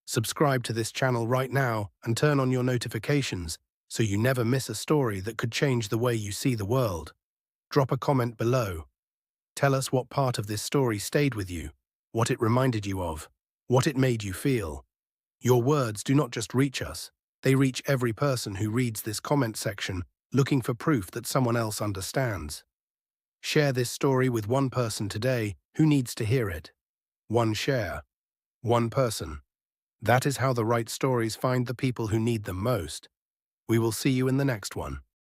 Subscribe to this channel right now and turn on your notifications so you never miss a story that could change the way you see the world. Drop a comment below. Tell us what part of this story stayed with you, what it reminded you of, what it made you feel. Your words do not just reach us, they reach every person who reads this comment section looking for proof that someone else understands. Share this story with one person today who needs to hear it. One share. One person. That is how the right stories find the people who need them most. We will see you in the next one.